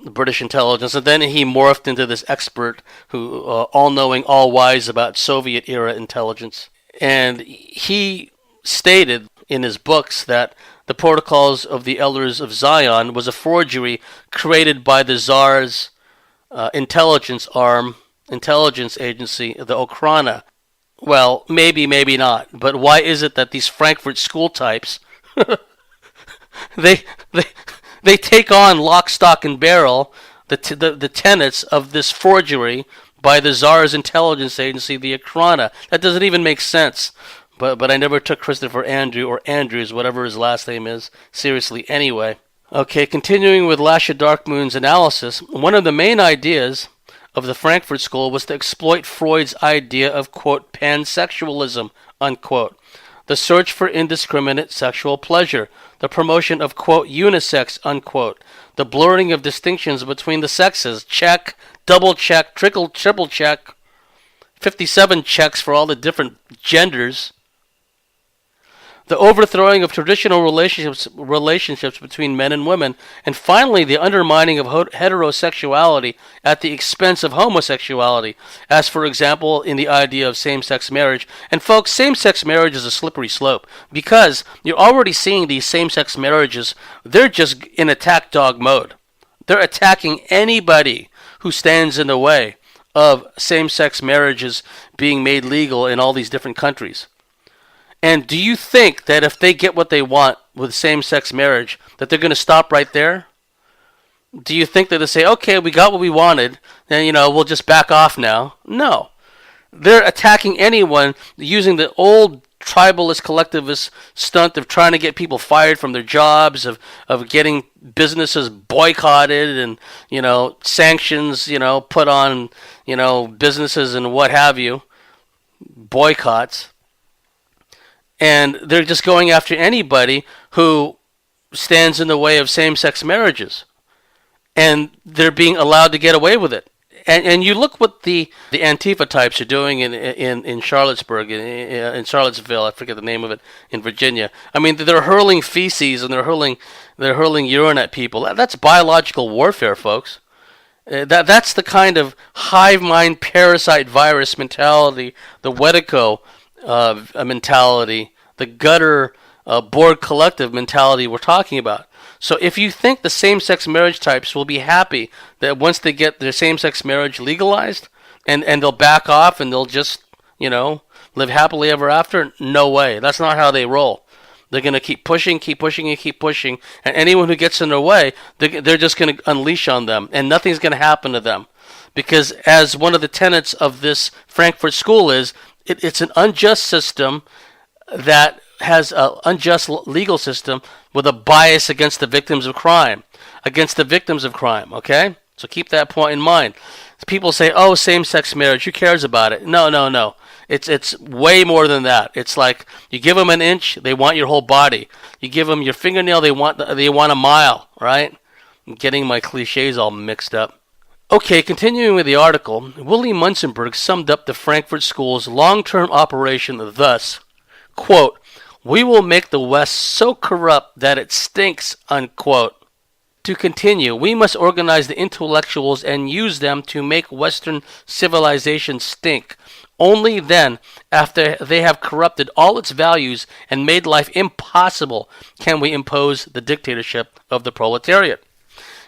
British intelligence, and then he morphed into this expert who all-knowing, all-wise about Soviet-era intelligence. And he stated in his books that the Protocols of the Elders of Zion was a forgery created by the Tsar's intelligence agency, the Okhrana. Well, maybe not. But why is it that these Frankfurt School types, they take on lock, stock, and barrel the tenets of this forgery by the Tsar's intelligence agency, the Okhrana? That doesn't even make sense. But I never took Christopher Andrews, whatever his last name is, seriously anyway. Okay, continuing with Lasha Darkmoon's analysis, one of the main ideas of the Frankfurt School was to exploit Freud's idea of, quote, pansexualism, unquote, the search for indiscriminate sexual pleasure, the promotion of, quote, unisex, unquote, the blurring of distinctions between the sexes, check, double check, triple check, 57 checks for all the different genders, the overthrowing of traditional relationships between men and women, and finally the undermining of heterosexuality at the expense of homosexuality, as for example in the idea of same-sex marriage. And folks, same-sex marriage is a slippery slope, because you're already seeing these same-sex marriages, they're just in attack dog mode. They're attacking anybody who stands in the way of same-sex marriages being made legal in all these different countries. And do you think that if they get what they want with same-sex marriage, that they're going to stop right there? Do you think that they say, okay, we got what we wanted, and, we'll just back off now? No. They're attacking anyone using the old tribalist, collectivist stunt of trying to get people fired from their jobs, of getting businesses boycotted and, sanctions, put on, businesses and what have you, boycotts. And they're just going after anybody who stands in the way of same-sex marriages. And they're being allowed to get away with it. And you look what the Antifa types are doing in Charlottesville, in Charlottesville, I forget the name of it, in Virginia. I mean, they're hurling feces and they're hurling urine at people. That's biological warfare, folks. That's the kind of hive mind parasite virus mentality, the Wedico mentality, the gutter Borg collective mentality we're talking about. So if you think the same-sex marriage types will be happy that once they get their same-sex marriage legalized and they'll back off and they'll just, live happily ever after, no way. That's not how they roll. They're going to keep pushing, and anyone who gets in their way, they're just going to unleash on them, and nothing's going to happen to them. Because as one of the tenets of this Frankfurt School is, it's an unjust system that has an unjust legal system with a bias against the victims of crime. Okay? So keep that point in mind. People say, oh, same-sex marriage, who cares about it? No. It's way more than that. It's like you give them an inch, they want your whole body. You give them your fingernail, they want a mile, right? I'm getting my cliches all mixed up. Okay, continuing with the article, Willie Munzenberg summed up the Frankfurt School's long-term operation thus, quote, "We will make the West so corrupt that it stinks," unquote. To continue, we must organize the intellectuals and use them to make Western civilization stink. Only then, after they have corrupted all its values and made life impossible, can we impose the dictatorship of the proletariat.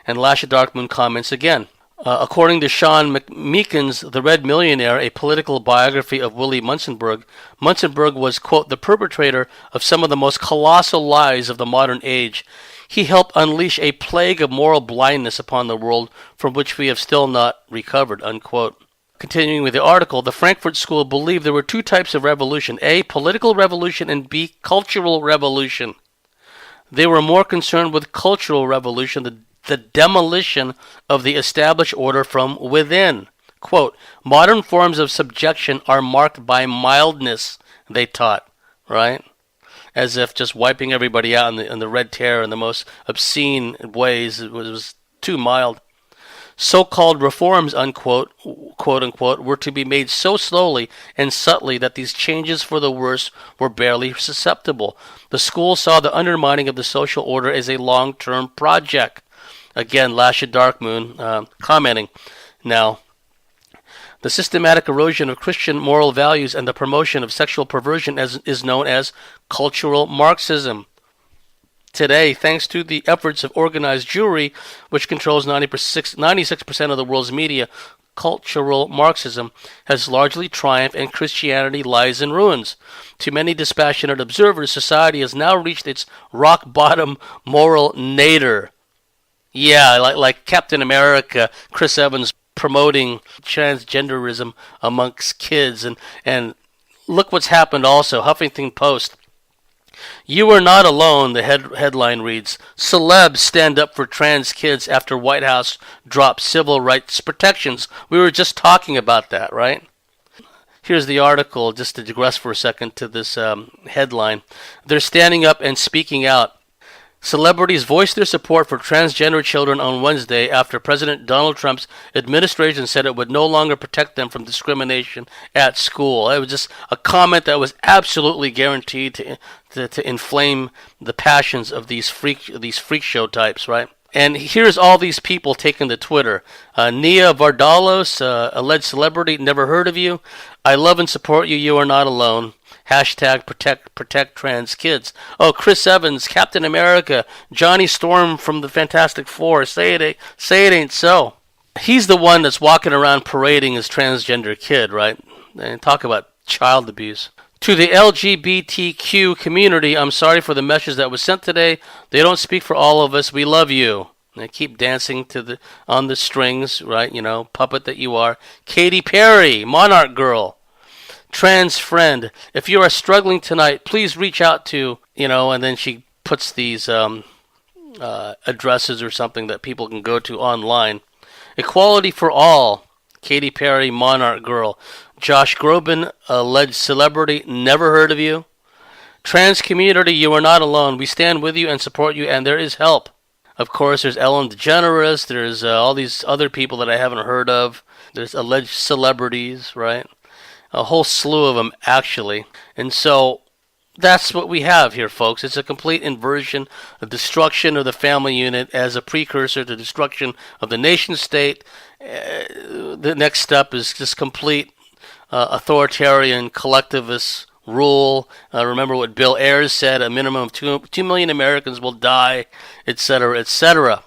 And Lasha Darkmoon comments again. According to Sean Meakin's The Red Millionaire, a political biography of Willie Munzenberg, Munzenberg was, quote, the perpetrator of some of the most colossal lies of the modern age. He helped unleash a plague of moral blindness upon the world from which we have still not recovered, unquote. Continuing with the article, the Frankfurt School believed there were two types of revolution, A, political revolution, and B, cultural revolution. They were more concerned with cultural revolution, the demolition of the established order from within. Quote, modern forms of subjection are marked by mildness, they taught, right? As if just wiping everybody out in the Red Terror in the most obscene ways, it was too mild. So-called reforms, unquote, quote unquote, were to be made so slowly and subtly that these changes for the worse were barely susceptible. The school saw the undermining of the social order as a long-term project. Again, Lasha Darkmoon commenting. Now, the systematic erosion of Christian moral values and the promotion of sexual perversion is known as cultural Marxism. Today, thanks to the efforts of organized Jewry, which controls 96% of the world's media, cultural Marxism has largely triumphed and Christianity lies in ruins. To many dispassionate observers, society has now reached its rock-bottom moral nadir. Yeah, like Captain America, Chris Evans promoting transgenderism amongst kids. And look what's happened also. Huffington Post. You are not alone, the headline reads. Celebs stand up for trans kids after White House drops civil rights protections. We were just talking about that, right? Here's the article, just to digress for a second to this headline. They're standing up and speaking out. Celebrities voiced their support for transgender children on Wednesday after President Donald Trump's administration said it would no longer protect them from discrimination at school. It was just a comment that was absolutely guaranteed to inflame the passions of these freak show types, right? And here's all these people taking to Twitter. Nia Vardalos, alleged celebrity, never heard of you. I love and support you. You are not alone. Hashtag protect trans kids. Oh, Chris Evans, Captain America, Johnny Storm from the Fantastic Four. Say it ain't so. He's the one that's walking around parading his transgender kid, right? And talk about child abuse. To the LGBTQ community, I'm sorry for the message that was sent today. They don't speak for all of us. We love you. They keep dancing on the strings, right? You know, puppet that you are. Katy Perry, Monarch Girl. Trans friend, if you are struggling tonight, please reach out to, and then she puts these addresses or something that people can go to online. Equality for all, Katy Perry, Monarch Girl. Josh Groban, alleged celebrity, never heard of you. Trans community, you are not alone. We stand with you and support you, and there is help. Of course, there's Ellen DeGeneres. There's all these other people that I haven't heard of. There's alleged celebrities, right? A whole slew of them, actually. And so that's what we have here, folks. It's a complete inversion, a destruction of the family unit as a precursor to destruction of the nation state. The next step is just complete authoritarian collectivist rule. Remember what Bill Ayers said, a minimum of 2 million Americans will die, etc., etc.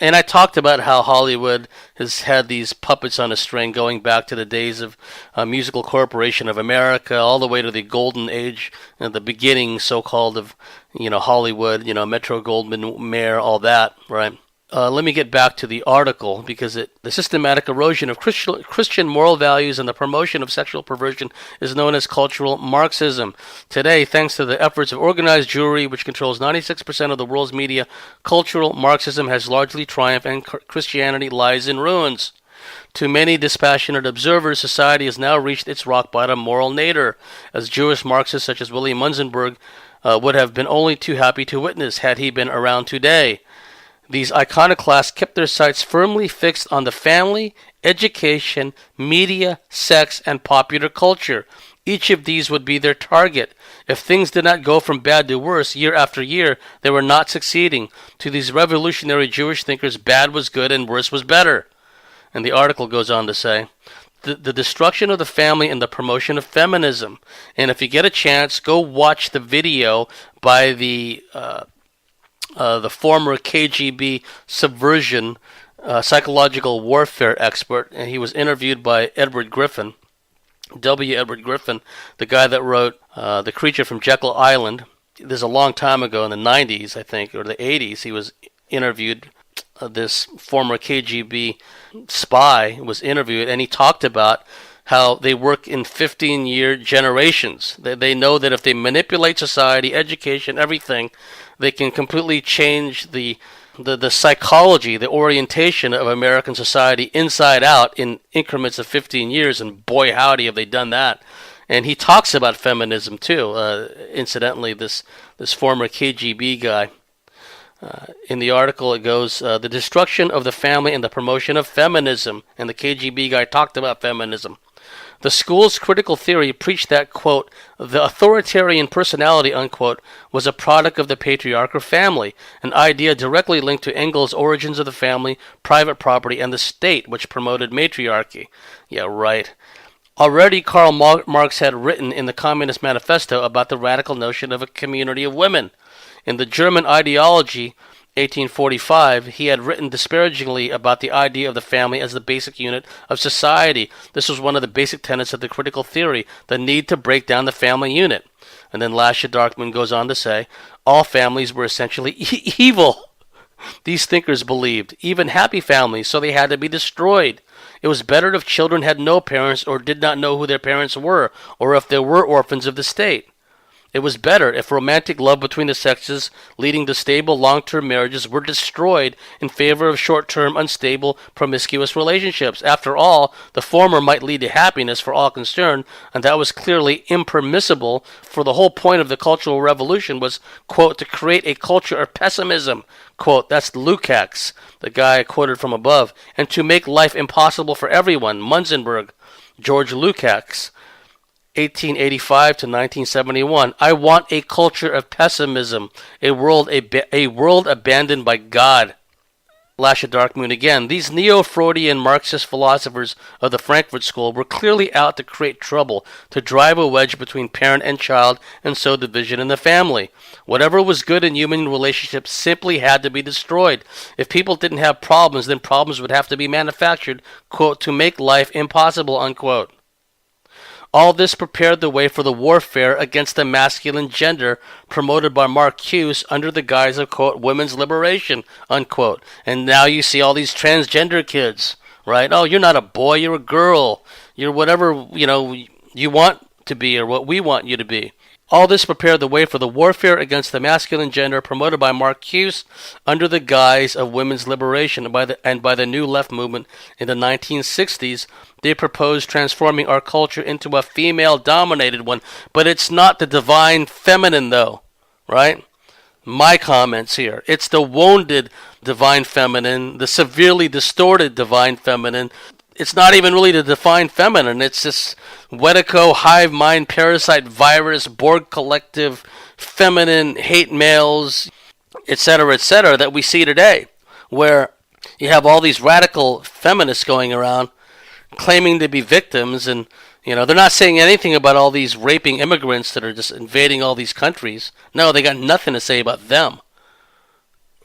And I talked about how Hollywood has had these puppets on a string going back to the days of Musical Corporation of America, all the way to the golden age, the beginning, so-called, of Hollywood, Metro-Goldwyn-Mayer, all that, right? Let me get back to the article, because the systematic erosion of Christian moral values and the promotion of sexual perversion is known as cultural Marxism. Today, thanks to the efforts of organized Jewry, which controls 96% of the world's media, cultural Marxism has largely triumphed and Christianity lies in ruins. To many dispassionate observers, society has now reached its rock-bottom moral nadir, as Jewish Marxists such as William Munzenberg would have been only too happy to witness had he been around today. These iconoclasts kept their sights firmly fixed on the family, education, media, sex, and popular culture. Each of these would be their target. If things did not go from bad to worse year after year, they were not succeeding. To these revolutionary Jewish thinkers, bad was good and worse was better. And the article goes on to say, the destruction of the family and the promotion of feminism. And if you get a chance, go watch the video by the former KGB subversion psychological warfare expert, and he was interviewed by Edward Griffin, Edward Griffin, the guy that wrote The Creature from Jekyll Island. There's a long time ago, in the 90s, I think, or the 80s, he was interviewed. This former KGB spy was interviewed, and he talked about how they work in 15-year generations. They know that if they manipulate society, education, everything, they can completely change the psychology, the orientation of American society inside out in increments of 15 years, and boy howdy have they done that. And he talks about feminism too. Incidentally, this former KGB guy. In the article it goes, the destruction of the family and the promotion of feminism. And the KGB guy talked about feminism. The school's critical theory preached that, quote, the authoritarian personality, unquote, was a product of the patriarchal family, an idea directly linked to Engels' origins of the family, private property, and the state, which promoted matriarchy. Yeah, right. Already Karl Marx had written in the Communist Manifesto about the radical notion of a community of women. In the German ideology, 1845, he had written disparagingly about the idea of the family as the basic unit of society. This was one of the basic tenets of the critical theory, the need to break down the family unit. And then Lasha Darkman goes on to say, all families were essentially evil. These thinkers believed, even happy families, so they had to be destroyed. It was better if children had no parents or did not know who their parents were, or if they were orphans of the state. It was better if romantic love between the sexes, leading to stable long-term marriages, were destroyed in favor of short-term, unstable, promiscuous relationships. After all, the former might lead to happiness for all concerned, and that was clearly impermissible, for the whole point of the Cultural Revolution was, quote, to create a culture of pessimism, quote, that's Lukács, the guy I quoted from above, and to make life impossible for everyone, Munzenberg, George Lukács, 1885 to 1971. I want a culture of pessimism, a world abandoned by God. Lasha Darkmoon again. These neo-Freudian Marxist philosophers of the Frankfurt School were clearly out to create trouble, to drive a wedge between parent and child, and sow division in the family. Whatever was good in human relationships simply had to be destroyed. If people didn't have problems, then problems would have to be manufactured, quote, to make life impossible, unquote. All this prepared the way for the warfare against the masculine gender promoted by Marcuse under the guise of, quote, women's liberation, unquote. And now you see all these transgender kids, right? Oh, you're not a boy, you're a girl. You're whatever, you want to be or what we want you to be. All this prepared the way for the warfare against the masculine gender promoted by Marcuse under the guise of women's liberation, and by the New Left movement in the 1960s. They proposed transforming our culture into a female-dominated one, but it's not the divine feminine, though, right? My comments here. It's the wounded divine feminine, the severely distorted divine feminine. It's not even really the divine feminine. It's this Wedico, hive mind, parasite, virus, Borg collective, feminine, hate males, etc., that we see today, where you have all these radical feminists going around claiming to be victims, and they're not saying anything about all these raping immigrants that are just invading all these countries. No, they got nothing to say about them.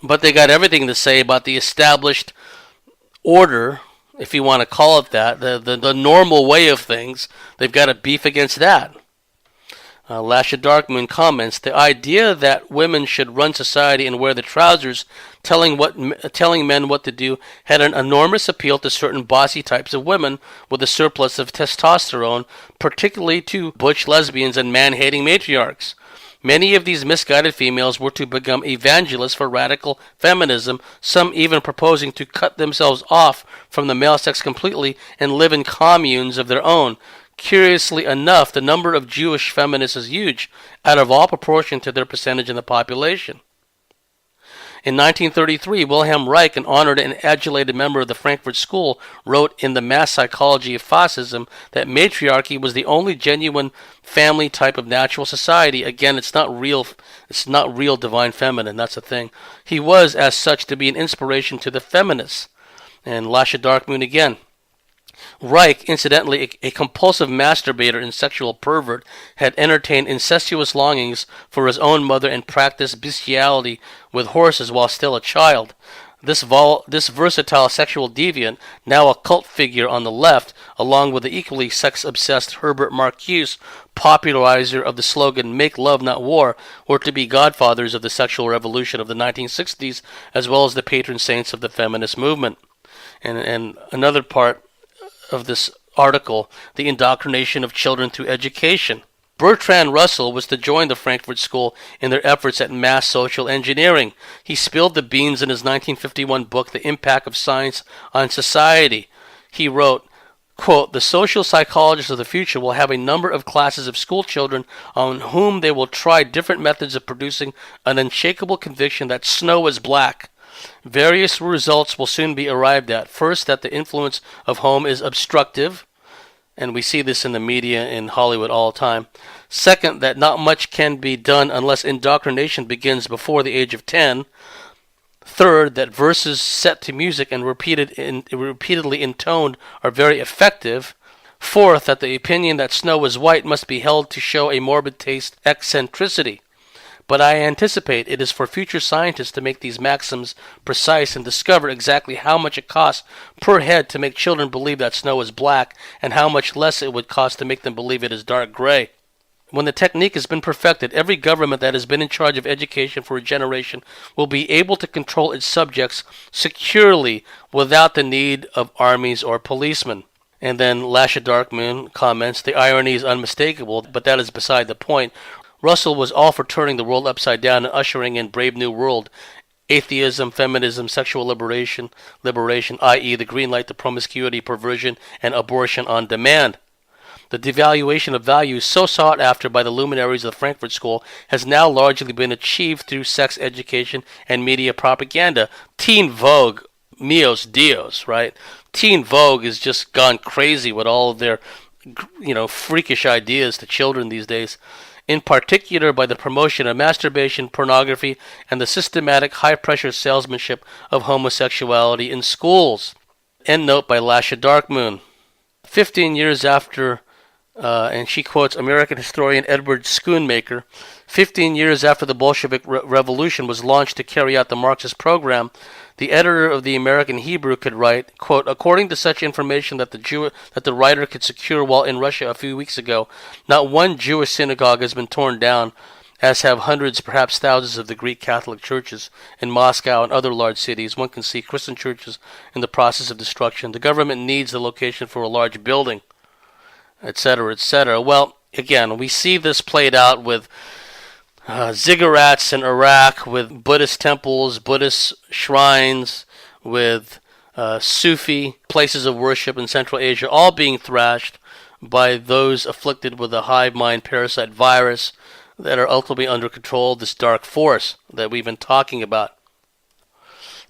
But they got everything to say about the established order, if you want to call it that, the normal way of things. They've got a beef against that. Lasha Darkmoon comments, the idea that women should run society and wear the trousers, telling men what to do, had an enormous appeal to certain bossy types of women with a surplus of testosterone, particularly to butch lesbians and man-hating matriarchs. Many of these misguided females were to become evangelists for radical feminism, some even proposing to cut themselves off from the male sex completely and live in communes of their own. Curiously enough, the number of Jewish feminists is huge, out of all proportion to their percentage in the population. In 1933, Wilhelm Reich, an honored and adulated member of the Frankfurt School, wrote in The Mass Psychology of Fascism that matriarchy was the only genuine family type of natural society. Again, it's not real divine feminine, that's the thing. He was, as such, to be an inspiration to the feminists. And Lasha Darkmoon again. Reich, incidentally a compulsive masturbator and sexual pervert, had entertained incestuous longings for his own mother and practiced bestiality with horses while still a child. This versatile sexual deviant, now a cult figure on the left, along with the equally sex-obsessed Herbert Marcuse, popularizer of the slogan "Make Love Not War," were to be godfathers of the sexual revolution of the 1960s, as well as the patron saints of the feminist movement. And another part of this article, the indoctrination of children through education. Bertrand Russell was to join the Frankfurt School in their efforts at mass social engineering. He spilled the beans in his 1951 book, The Impact of Science on Society. He wrote, quote, the social psychologists of the future will have a number of classes of school children on whom they will try different methods of producing an unshakable conviction that snow is black. Various results will soon be arrived at. First, that the influence of home is obstructive, and we see this in the media in Hollywood all the time. Second, that not much can be done unless indoctrination begins before the age of 10. Third, that verses set to music and repeatedly intoned are very effective. Fourth, that the opinion that snow is white must be held to show a morbid taste eccentricity. But I anticipate it is for future scientists to make these maxims precise and discover exactly how much it costs per head to make children believe that snow is black, and how much less it would cost to make them believe it is dark gray. When the technique has been perfected, every government that has been in charge of education for a generation will be able to control its subjects securely without the need of armies or policemen. And then Lasha Darkmoon comments, the irony is unmistakable, but that is beside the point. Russell was all for turning the world upside down and ushering in Brave New World, atheism, feminism, sexual liberation, i.e. the green light to promiscuity, perversion, and abortion on demand. The devaluation of values so sought after by the luminaries of the Frankfurt School has now largely been achieved through sex education and media propaganda. Teen Vogue, mios dios, right? Teen Vogue has just gone crazy with all of their, freakish ideas to children these days. In particular by the promotion of masturbation, pornography, and the systematic high-pressure salesmanship of homosexuality in schools. End note by Lasha Darkmoon. 15 years after, and she quotes American historian Edward Schoonmaker, 15 years after the Bolshevik Revolution was launched to carry out the Marxist program, the editor of the American Hebrew could write, quote, according to such information that the writer could secure while in Russia a few weeks ago, not one Jewish synagogue has been torn down, as have hundreds, perhaps thousands of the Greek Catholic churches. In Moscow and other large cities, one can see Christian churches in the process of destruction. The government needs the location for a large building, etc., etc. Well, Again, we see this played out with ziggurats in Iraq, with Buddhist temples, Buddhist shrines, with Sufi places of worship in Central Asia, all being thrashed by those afflicted with a hive mind parasite virus that are ultimately under control of this dark force that we've been talking about.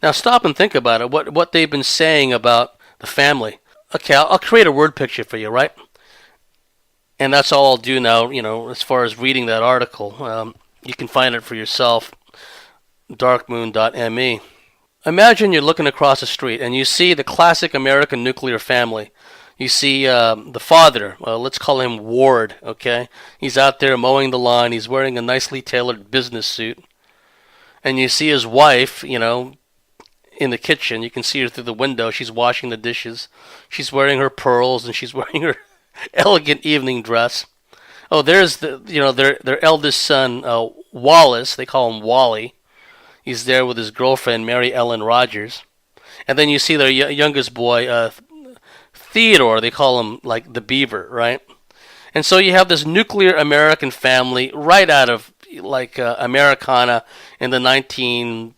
Now stop and think about it, what they've been saying about the family. Okay, I'll create a word picture for you, right? And that's all I'll do now, as far as reading that article. You can find it for yourself, darkmoon.me. Imagine you're looking across the street and you see the classic American nuclear family. You see the father, let's call him Ward, okay? He's out there mowing the lawn. He's wearing a nicely tailored business suit. And you see his wife, in the kitchen. You can see her through the window. She's washing the dishes. She's wearing her pearls and she's wearing her elegant evening dress. Oh, there's their eldest son, Wallace. They call him Wally. He's there with his girlfriend, Mary Ellen Rogers. And then you see their youngest boy, Theodore. They call him like the Beaver, right? And so you have this nuclear American family right out of like Americana in the 1950s,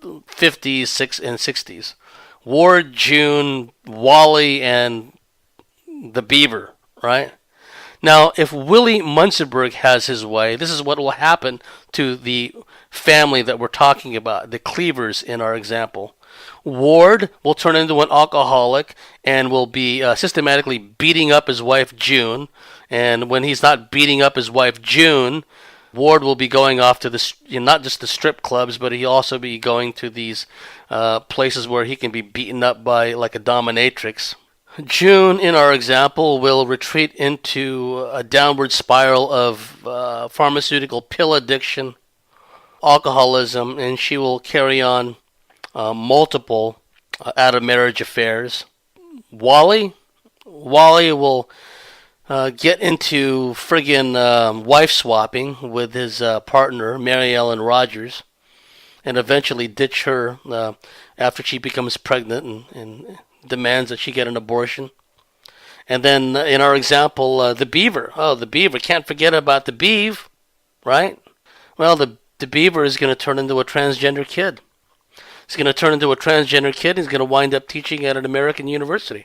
60s. Ward, June, Wally, and the Beaver, right? Now, if Willie Munzenberg has his way, this is what will happen to the family that we're talking about, the Cleavers in our example. Ward will turn into an alcoholic and will be systematically beating up his wife, June. And when he's not beating up his wife, June, Ward will be going off to not just the strip clubs, but he'll also be going to these places where he can be beaten up by like a dominatrix. June, in our example, will retreat into a downward spiral of pharmaceutical pill addiction, alcoholism, and she will carry on multiple out-of-marriage affairs. Wally will get into friggin' wife swapping with his partner, Mary Ellen Rogers, and eventually ditch her after she becomes pregnant and demands that she get an abortion. And then in our example, the Beaver. Oh, the Beaver. Can't forget about the Beav, right? Well, the Beaver is going to turn into a transgender kid. He's going to turn into a transgender kid. He's going to wind up teaching at an American university.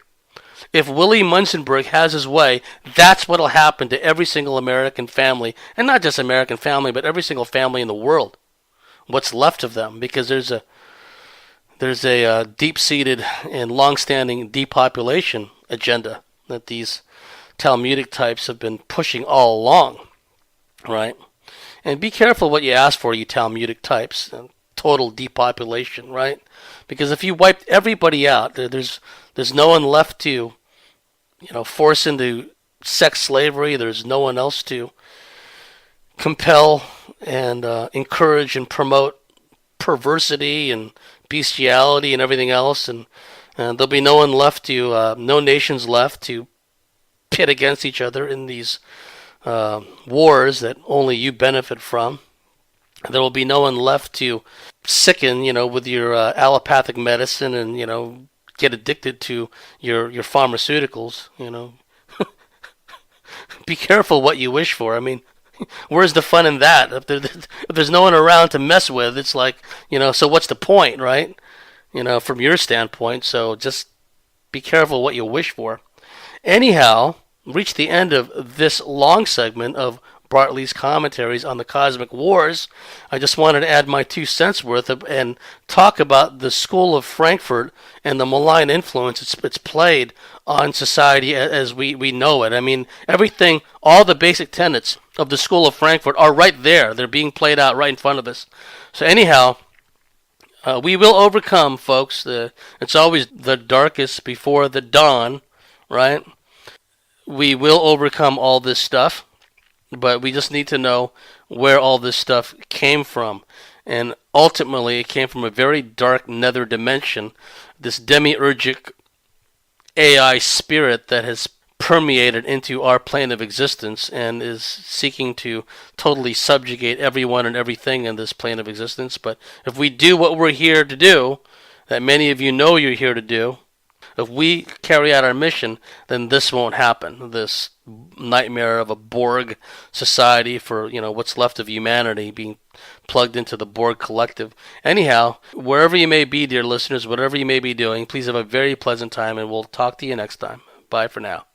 If Willie Munzenberg has his way, that's what will happen to every single American family. And not just American family, but every single family in the world. What's left of them. Because there's a deep-seated and long-standing depopulation agenda that these Talmudic types have been pushing all along, right? And be careful what you ask for, you Talmudic types. Total depopulation, right? Because if you wiped everybody out, there's no one left to, force into sex slavery. There's no one else to compel and encourage and promote perversity and bestiality and everything else, and there'll be no one left to, no nations left to pit against each other in these wars that only you benefit from. There will be no one left to sicken, with your allopathic medicine and, get addicted to your pharmaceuticals, Be careful what you wish for. I mean, where's the fun in that? If there's no one around to mess with, it's like, so what's the point, right? From your standpoint. So just be careful what you wish for. Anyhow, reach the end of this long segment of Bartley's Commentaries on the Cosmic Wars. I just wanted to add my 2 cents worth and talk about the School of Frankfurt and the malign influence it's played on society as we know it. I mean, everything, all the basic tenets of the School of Frankfurt are right there. They're being played out right in front of us. So anyhow, we will overcome, folks. It's always the darkest before the dawn, right? We will overcome all this stuff. But we just need to know where all this stuff came from. And ultimately, it came from a very dark nether dimension, this demiurgic AI spirit that has permeated into our plane of existence and is seeking to totally subjugate everyone and everything in this plane of existence. But if we do what we're here to do, that many of you know you're here to do, If we carry out our mission, then this won't happen. This nightmare of a Borg society for, what's left of humanity being plugged into the Borg collective. Anyhow, wherever you may be, dear listeners, whatever you may be doing, please have a very pleasant time, and we'll talk to you next time. Bye for now.